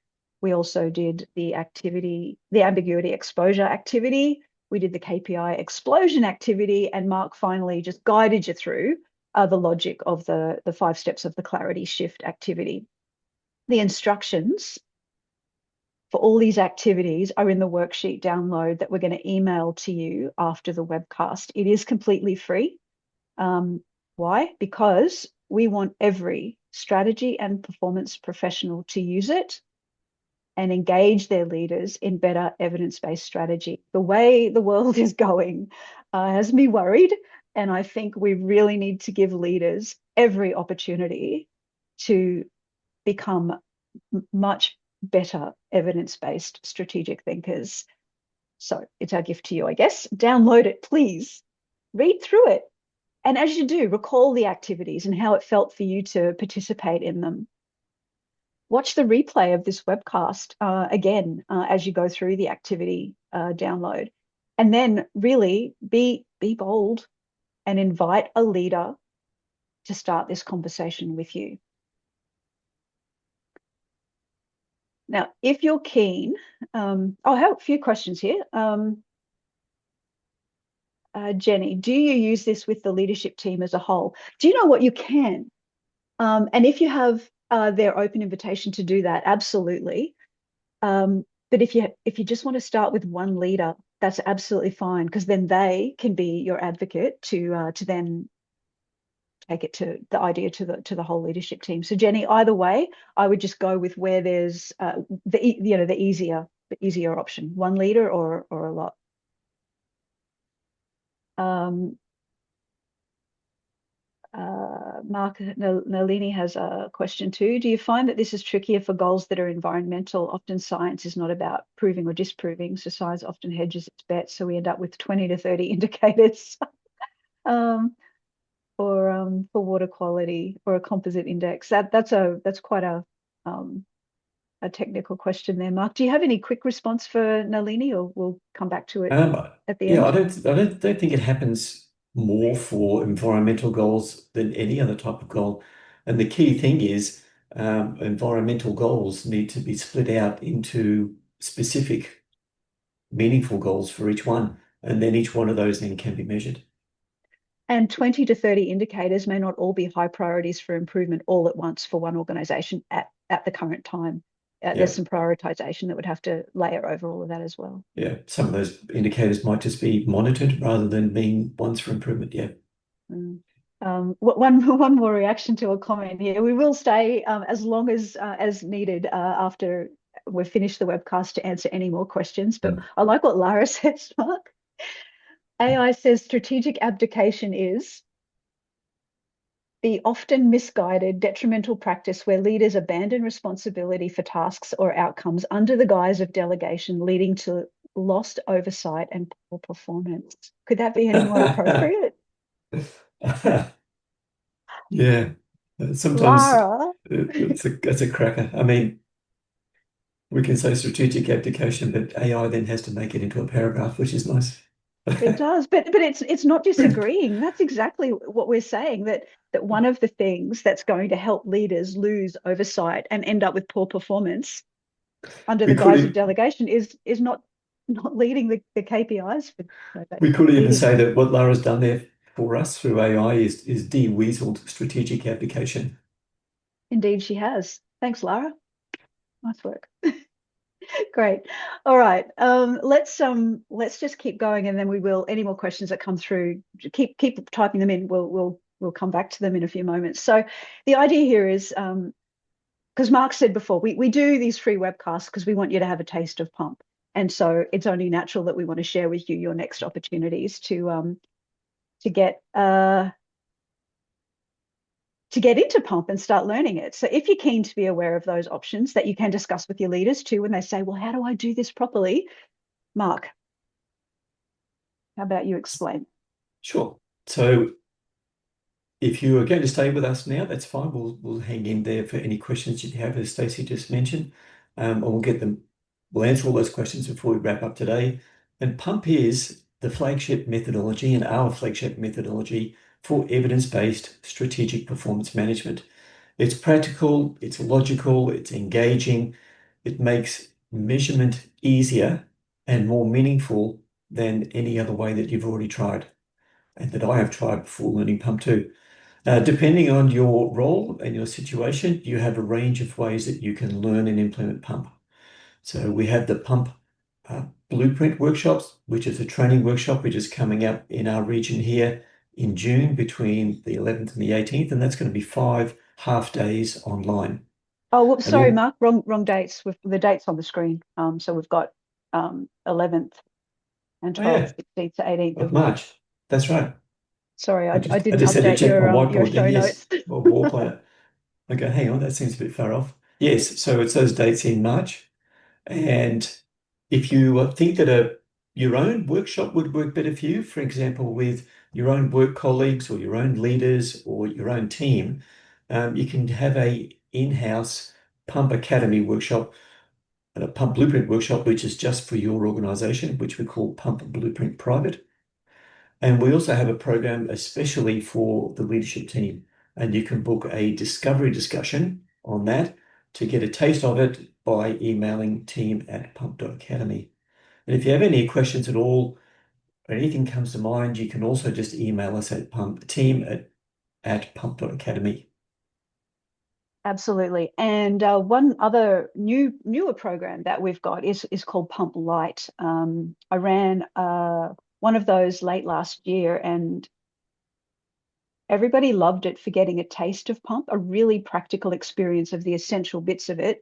S1: We also did the ambiguity exposure activity. We did the KPI explosion activity, and Mark finally just guided you through the logic of the 5 steps of the clarity shift activity. The instructions for all these activities are in the worksheet download that we're going to email to you after the webcast. It is completely free. Why? Because we want every strategy and performance professional to use it and engage their leaders in better evidence-based strategy. The way the world is going has me worried, and I think we really need to give leaders every opportunity to become much better evidence-based strategic thinkers. So it's our gift to you, I guess. Download it, please. Read through it. And as you do, recall the activities and how it felt for you to participate in them. Watch the replay of this webcast again as you go through the activity download. And then really be bold and invite a leader to start this conversation with you. Now, if you're keen, I have a few questions here. Jenny, do you use this with the leadership team as a whole? Do you know what you can? And if you have their open invitation to do that, absolutely. But if you just want to start with one leader, that's absolutely fine, because then they can be your advocate to then take it to the idea to the whole leadership team. So Jenny, either way, I would just go with where there's the easier option, one leader or a lot. Mark Nalini has a question too. Do you find that this is trickier for goals that are environmental? Often science is not about proving or disproving, so science often hedges its bets, so we end up with 20 to 30 indicators for water quality or a composite index. That's quite a technical question there, Mark. Do you have any quick response for Nalini, or we'll come back to it at the
S2: Yeah,
S1: end?
S2: I don't think it happens more for environmental goals than any other type of goal. And the key thing is environmental goals need to be split out into specific, meaningful goals for each one. And then each one of those then can be measured.
S1: And 20 to 30 indicators may not all be high priorities for improvement all at once for one organisation at the current time. There's some prioritisation that would have to layer over all of that as well.
S2: Yeah, some of those indicators might just be monitored rather than being ones for improvement. Yeah.
S1: One more reaction to a comment here. We will stay as long as needed after we've finished the webcast to answer any more questions. But I like what Lara says, Mark. AI says strategic abdication is the often misguided, detrimental practice where leaders abandon responsibility for tasks or outcomes under the guise of delegation, leading to lost oversight and poor performance. Could that be any more appropriate?
S2: Yeah, sometimes
S1: Lara.
S2: it's a cracker. I mean, we can say strategic abdication, but AI then has to make it into a paragraph, which is nice.
S1: It does, but it's not disagreeing. That's exactly what we're saying, that one of the things that's going to help leaders lose oversight and end up with poor performance under
S2: We
S1: the guise of
S2: could
S1: delegation is not leading the KPIs for
S2: we could even
S1: leading.
S2: say that what Lara's done there for us through AI is de-weaseled strategic abdication.
S1: Indeed, she has. Thanks, Lara. Nice work. Great. All right. Let's just keep going, and then we will. Any more questions that come through, keep typing them in. We'll come back to them in a few moments. So the idea here is because Mark said before, we do these free webcasts because we want you to have a taste of pump. And so it's only natural that we want to share with you your next opportunities to get to get into pump and start learning it. So if you're keen to be aware of those options that you can discuss with your leaders too, when they say, well, how do I do this properly? Mark, how about you explain?
S2: Sure. So if you are going to stay with us now, that's fine. We'll hang in there for any questions you have, as Stacey just mentioned, and we'll get them. We'll answer all those questions before we wrap up today. And PUMP is the flagship methodology and our flagship methodology for evidence-based strategic performance management. It's practical, it's logical, it's engaging, it makes measurement easier and more meaningful than any other way that you've already tried and that I have tried before learning Pump 2. Depending on your role and your situation, you have a range of ways that you can learn and implement Pump. So we have the Pump Blueprint workshops, which is a training workshop which is coming up in our region here in June between the 11th and the 18th, and that's going to be 5 half days online.
S1: Oh, whoops,
S2: And
S1: sorry,
S2: all,
S1: Mark, wrong dates with the dates on the screen. So we've got 11th and
S2: oh
S1: 12th,
S2: yeah,
S1: 16th to 18th
S2: of
S1: of March.
S2: March. That's right.
S1: Sorry, I
S2: I
S1: didn't
S2: just had to
S1: update
S2: check my
S1: your
S2: whiteboard then.
S1: show
S2: Yes,
S1: notes.
S2: or War Planner. I go, hang on, that seems a bit far off. Yes, so it's those dates in March. And if you think that your own workshop would work better for you, for example, with your own work colleagues or your own leaders or your own team, you can have a in-house Pump Academy workshop and a Pump Blueprint workshop, which is just for your organization, which we call Pump Blueprint Private. And we also have a program especially for the leadership team. And you can book a discovery discussion on that to get a taste of it by emailing team@pump.academy. And if you have any questions at all or anything comes to mind, you can also just email us at team at pump.academy.
S1: Absolutely. And one other newer program that we've got is called Pump Light. I ran one of those late last year, and everybody loved it for getting a taste of pump, a really practical experience of the essential bits of it,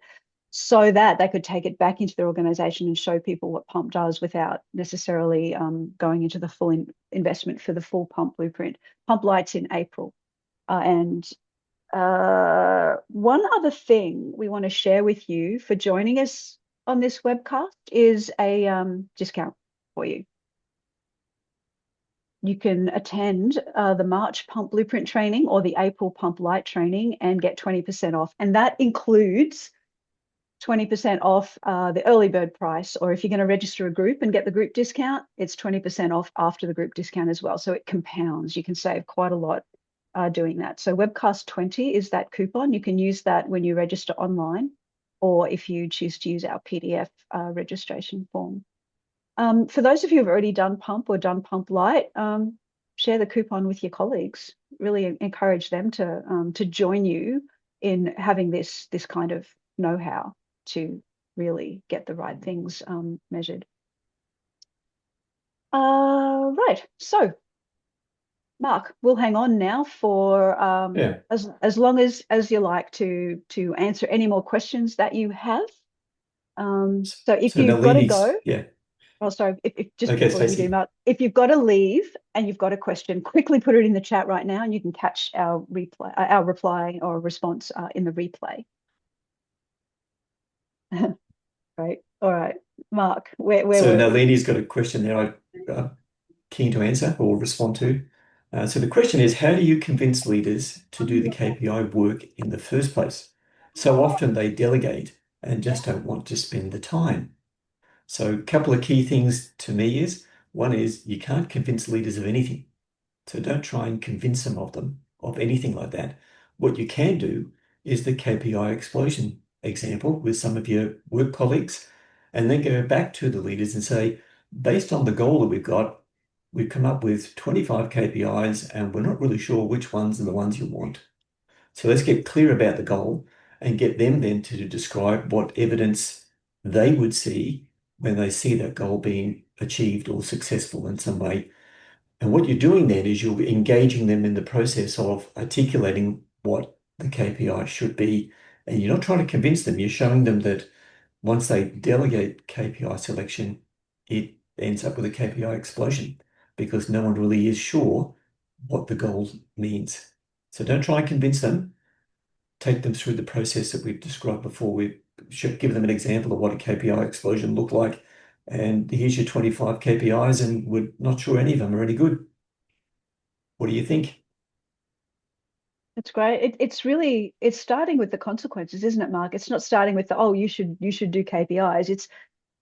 S1: so that they could take it back into their organization and show people what pump does without necessarily going into the full investment for the full pump blueprint. Pump Light's in April. And one other thing we want to share with you for joining us on this webcast is a discount for you. You can attend the March Pump Blueprint training or the April Pump Light training and get 20% off. And that includes 20% off the early bird price, or if you're going to register a group and get the group discount, it's 20% off after the group discount as well. So it compounds. You can save quite a lot doing that. So webcast 20 is that coupon. You can use that when you register online, or if you choose to use our PDF registration form. For those of you who've already done Pump or done Pump Light, share the coupon with your colleagues. Really encourage them to join you in having this kind of know-how to really get the right things measured. Right. So, Mark, we'll hang on now for
S2: Yeah.
S1: as long as you like to answer any more questions that you have. So if
S2: So
S1: you've got to
S2: Nalini's,
S1: go,
S2: yeah.
S1: oh, sorry, if just
S2: Okay,
S1: before you do,
S2: Stacey.
S1: Mark, if you've got to leave and you've got a question, quickly put it in the chat right now, and you can catch our replay, our reply or response in the replay. Great. All right, Mark, where
S2: So
S1: were we?
S2: Nalini's got a question there I'm keen to answer or respond to. So the question is, how do you convince leaders to do the KPI work in the first place? So often they delegate and just don't want to spend the time. So a couple of key things to me is, one is you can't convince leaders of anything. So don't try and convince them of anything like that. What you can do is the KPI explosion example with some of your work colleagues, and then go back to the leaders and say, based on the goal that we've come up with 25 KPIs, and we're not really sure which ones are the ones you want. So let's get clear about the goal and get them then to describe what evidence they would see when they see that goal being achieved or successful in some way. And what you're doing then is you're engaging them in the process of articulating what the KPI should be. And you're not trying to convince them, you're showing them that once they delegate KPI selection, it ends up with a KPI explosion because no one really is sure what the goal means. So don't try and convince them. Take them through the process that we've described before. We should give them an example of what a KPI explosion looked like. And here's your 25 KPIs, and we're not sure any of them are any good. What do you think?
S1: It's great. It's starting with the consequences, isn't it, Mark? It's not starting with the, oh, you should do KPIs. It's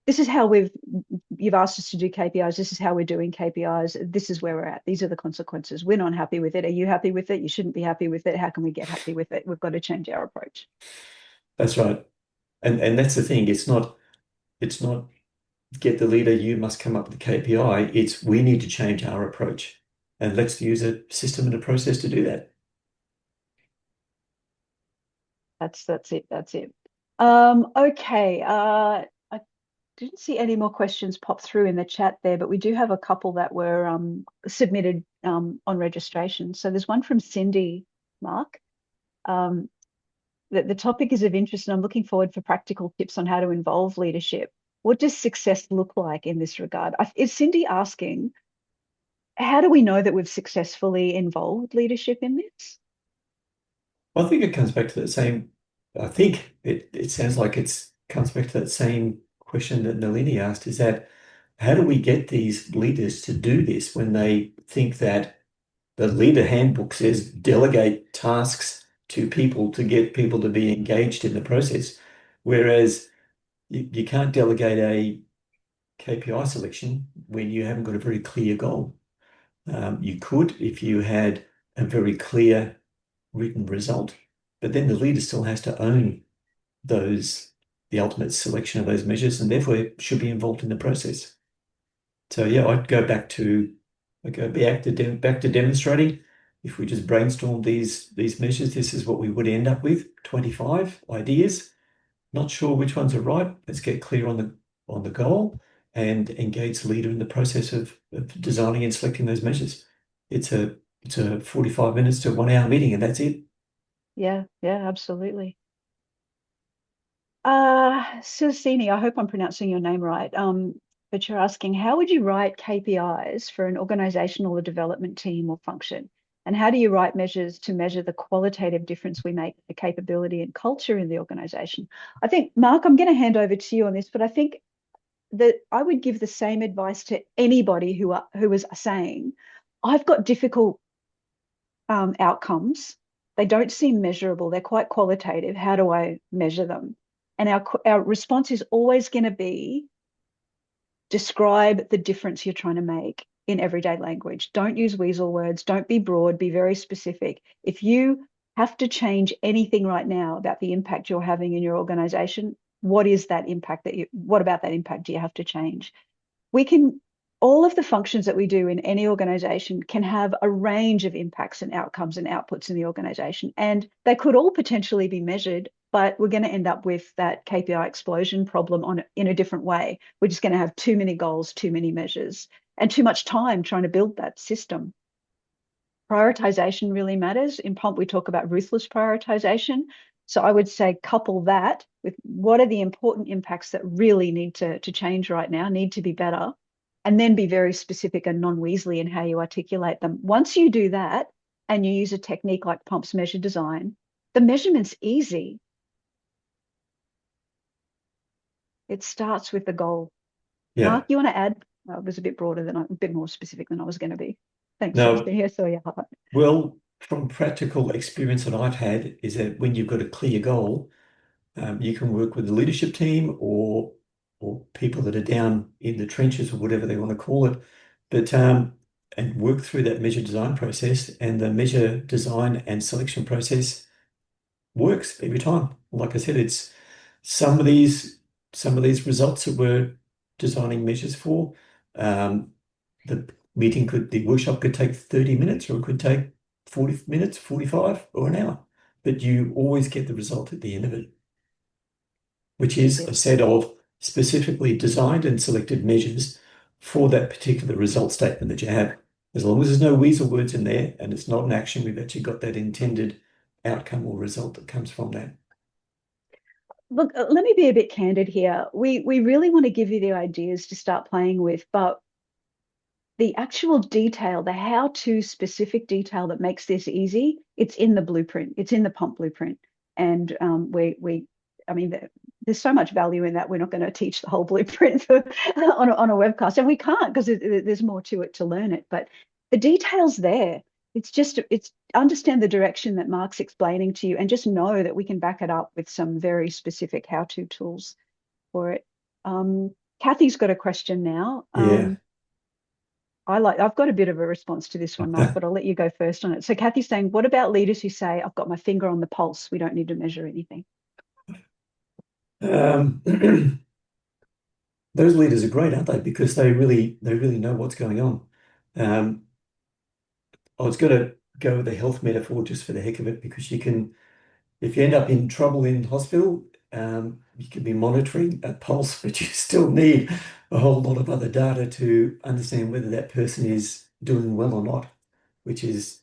S1: this is how you've asked us to do KPIs. This is how we're doing KPIs. This is where we're at. These are the consequences. We're not happy with it. Are you happy with it? You shouldn't be happy with it. How can we get happy with it? We've got to change our approach.
S2: That's right. And that's the thing. It's not get the leader, you must come up with a KPI. It's we need to change our approach. And let's use a system and a process to do that.
S1: That's it. That's it. Okay. I didn't see any more questions pop through in the chat there, but we do have a couple that were submitted on registration. So there's one from Cindy, Mark. The topic is of interest, and I'm looking forward for practical tips on how to involve leadership. What does success look like in this regard? Is Cindy asking, how do we know that we've successfully involved leadership in this?
S2: Well, I think it comes back to the same, I think it sounds like it's comes back to that same question that Nalini asked, is that how do we get these leaders to do this when they think that the leader handbook says delegate tasks to people to get people to be engaged in the process, whereas you can't delegate a KPI selection when you haven't got a very clear goal. You could if you had a very clear written result, but then the leader still has to own those, the ultimate selection of those measures, and therefore should be involved in the process. So yeah, I'd go back to demonstrating. If we just brainstorm these measures, this is what we would end up with, 25 ideas. Not sure which ones are right. Let's get clear on the goal and engage the leader in the process of designing and selecting those measures. It's a 45 minutes to 1 hour meeting, and that's it.
S1: Yeah, yeah, absolutely. Suhasini, I hope I'm pronouncing your name right. But you're asking, how would you write KPIs for an organizational or development team or function? And how do you write measures to measure the qualitative difference we make, the capability and culture in the organization? I think, Mark, I'm going to hand over to you on this, but I think that I would give the same advice to anybody who was saying, I've got difficult outcomes. They don't seem measurable. They're quite qualitative. How do I measure them? And our response is always going to be describe the difference you're trying to make in everyday language. Don't use weasel words. Don't be broad. Be very specific. If you have to change anything right now about the impact you're having in your organization, what is that impact what about that impact do you have to change? We can, all of the functions that we do in any organization can have a range of impacts and outcomes and outputs in the organization. And they could all potentially be measured, but we're going to end up with that KPI explosion problem in a different way. We're just going to have too many goals, too many measures, and too much time trying to build that system. Prioritization really matters. In Pump, we talk about ruthless prioritization. So I would say couple that with what are the important impacts that really need to change right now, need to be better, and then be very specific and non-weaselly in how you articulate them. Once you do that and you use a technique like Pump's measure design, the measurement's easy. It starts with the goal.
S2: Yeah.
S1: Mark, you want to add? It was a bit broader a bit more specific than I was going to be. Thanks,
S2: No,
S1: Stacey. I saw your heart.
S2: well, from practical experience that I've had is that when you've got a clear goal, you can work with the leadership team or people that are down in the trenches or whatever they want to call it, but and work through that measure design process, and the measure design and selection process works every time. Like I said, it's some of these some of these results that we're designing measures for. The the workshop could take 30 minutes, or it could take 40 minutes, 45, or an hour. but you always get the result at the end of it, which
S1: That's
S2: is
S1: it.
S2: a set of specifically designed and selected measures for that particular result statement that you have. As long as there's no weasel words in there and it's not an action, we've actually got that intended outcome or result that comes from that.
S1: Look, let me be a bit candid here. We really want to give you the ideas to start playing with, but the actual detail, the how-to specific detail that makes this easy, it's in the blueprint. It's in the pump blueprint. And I mean, there's so much value in that. We're not going to teach the whole blueprint on a webcast, and we can't because there's more to it to learn it. But the detail's there. It's understand the direction that Mark's explaining to you, and just know that we can back it up with some very specific how-to tools for it. Kathy's got a question now.
S2: Yeah.
S1: I've got a bit of a response to this one, Mark, but I'll let you go first on it. So Kathy's saying, what about leaders who say, I've got my finger on the pulse, we don't need to measure anything?
S2: Um, those leaders are great, aren't they? Because they really know what's going on. Um, I was going to go with the health metaphor just for the heck of it, because if you end up in trouble in hospital, you can be monitoring a pulse, but you still need a whole lot of other data to understand whether that person is doing well or not, which is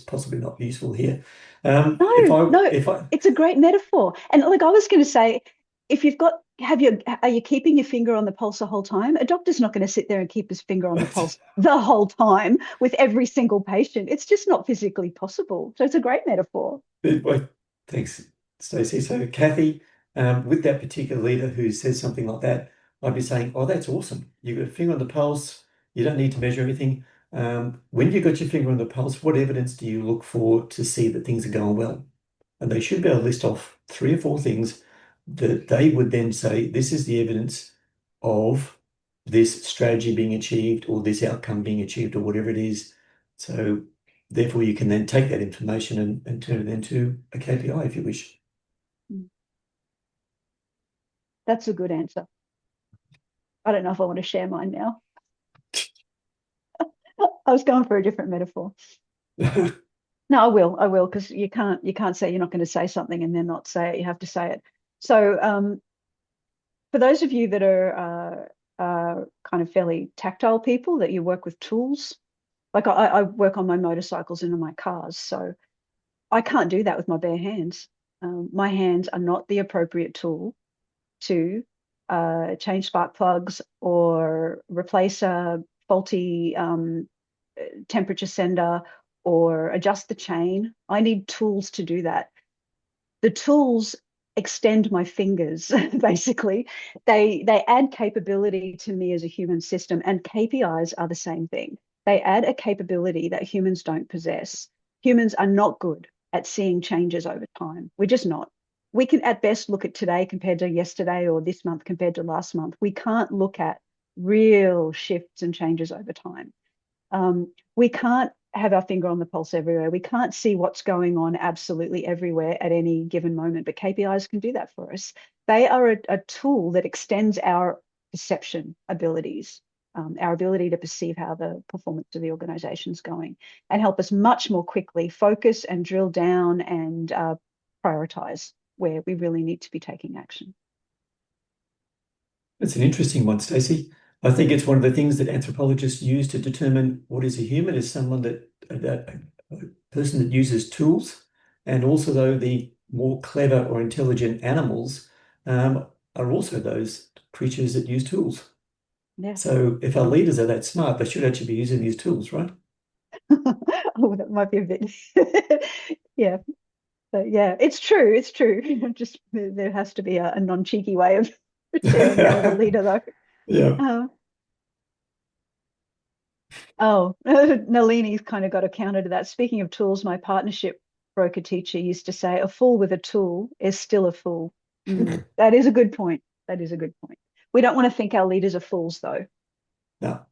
S2: possibly not useful here. If
S1: No,
S2: I
S1: no,
S2: if I
S1: it's a great metaphor. And like I was going to say, if you've got, are you keeping your finger on the pulse the whole time? A doctor's not going to sit there and keep his finger on the pulse the whole time with every single patient. It's just not physically possible. So it's a great metaphor.
S2: Well, thanks, Stacey. So, Kathy, with that particular leader who says something like that, I'd be saying, "Oh, that's awesome. You've got a finger on the pulse. You don't need to measure anything. When you got your finger on the pulse, what evidence do you look for to see that things are going well?" And they should be able to list off 3 or 4 things that they would then say, "This is the evidence of this strategy being achieved or this outcome being achieved," or whatever it is. So therefore, you can then take that information and turn it into a KPI if you wish.
S1: Mm, That's a good answer. I don't know if I want to share mine now. I was going for a different metaphor. No, I will, because you can't say you're not going to say something and then not say it. You have to say it. So for those of you that are kind of fairly tactile people, that you work with tools, like I work on my motorcycles and on my cars, so I can't do that with my bare hands. My hands are not the appropriate tool to change spark plugs or replace a faulty temperature sender or adjust the chain. I need tools to do that. The tools extend my fingers, basically. They add capability to me as a human system, and KPIs are the same thing. They add a capability that humans don't possess. Humans are not good at seeing changes over time. We're just not. We can at best look at today compared to yesterday or this month compared to last month. We can't look at real shifts and changes over time. We can't have our finger on the pulse everywhere. We can't see what's going on absolutely everywhere at any given moment, but KPIs can do that for us. They are a tool that extends our perception abilities, our ability to perceive how the performance of the organization is going, and help us much more quickly focus and drill down and prioritize where we really need to be taking action.
S2: It's an interesting one, Stacey. I think it's one of the things that anthropologists use to determine what is a human is someone that a person that uses tools, and also though the more clever or intelligent animals are also those creatures that use tools.
S1: Yeah.
S2: So if our leaders are that smart, they should actually be using these tools, right?
S1: Oh, that might be a bit. Yeah. So yeah, it's true. It's true. Just there has to be a non-cheeky way of sharing that with a leader, though.
S2: Yeah.
S1: Uh, oh, Nalini's kind of got a counter to that. Speaking of tools, my partnership broker teacher used to say, "A fool with a tool is still a fool." That is a good point. That is a good point. We don't want to think our leaders are fools, though.
S2: No.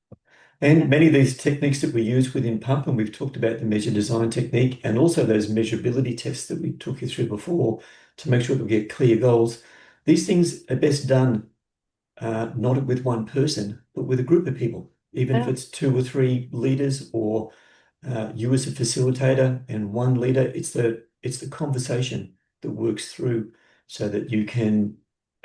S2: And
S1: Yeah.
S2: many of these techniques that we use within pump, and we've talked about the measure design technique and also those measurability tests that we took you through before to make sure that we get clear goals. These things are best done not with one person, but with a group of people, even if
S1: Yeah.
S2: it's 2 or 3 leaders or you as a facilitator and one leader. it's the conversation that works through so that you can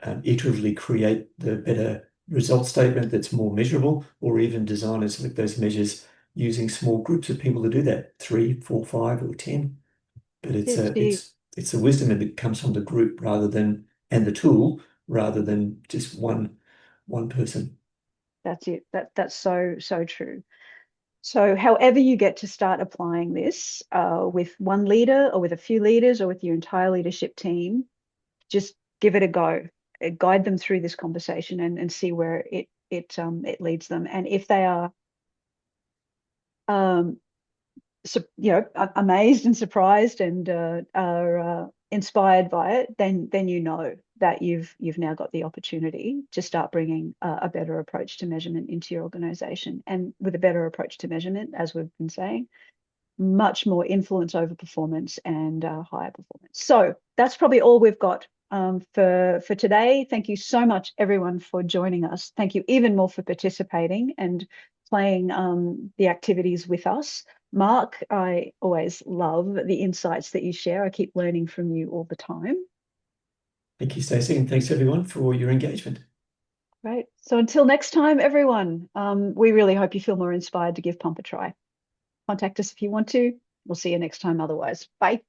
S2: iteratively create the better result statement that's more measurable, or even design and select those measures using small groups of people to do that, 3, 4, 5, or 10. But it's
S1: It,
S2: a
S1: it,
S2: it's the wisdom that comes from the group rather than and the tool rather than just one person.
S1: that's it. That's so true. So, however you get to start applying this with one leader or with a few leaders or with your entire leadership team, just give it a go. Guide them through this conversation and see where it leads them. And if they are um, so, amazed and surprised and are inspired by it, then you know that you've now got the opportunity to start bringing a better approach to measurement into your organization. And with a better approach to measurement, as we've been saying, much more influence over performance and higher performance. So that's probably all we've got for today. Thank you so much, everyone, for joining us. Thank you even more for participating and playing the activities with us. Mark, I always love the insights that you share. I keep learning from you all the time.
S2: Thank you, Stacey, and thanks everyone for your engagement.
S1: Right. So until next time, everyone, we really hope you feel more inspired to give pump a try. Contact us if you want to. We'll see you next time otherwise. Bye.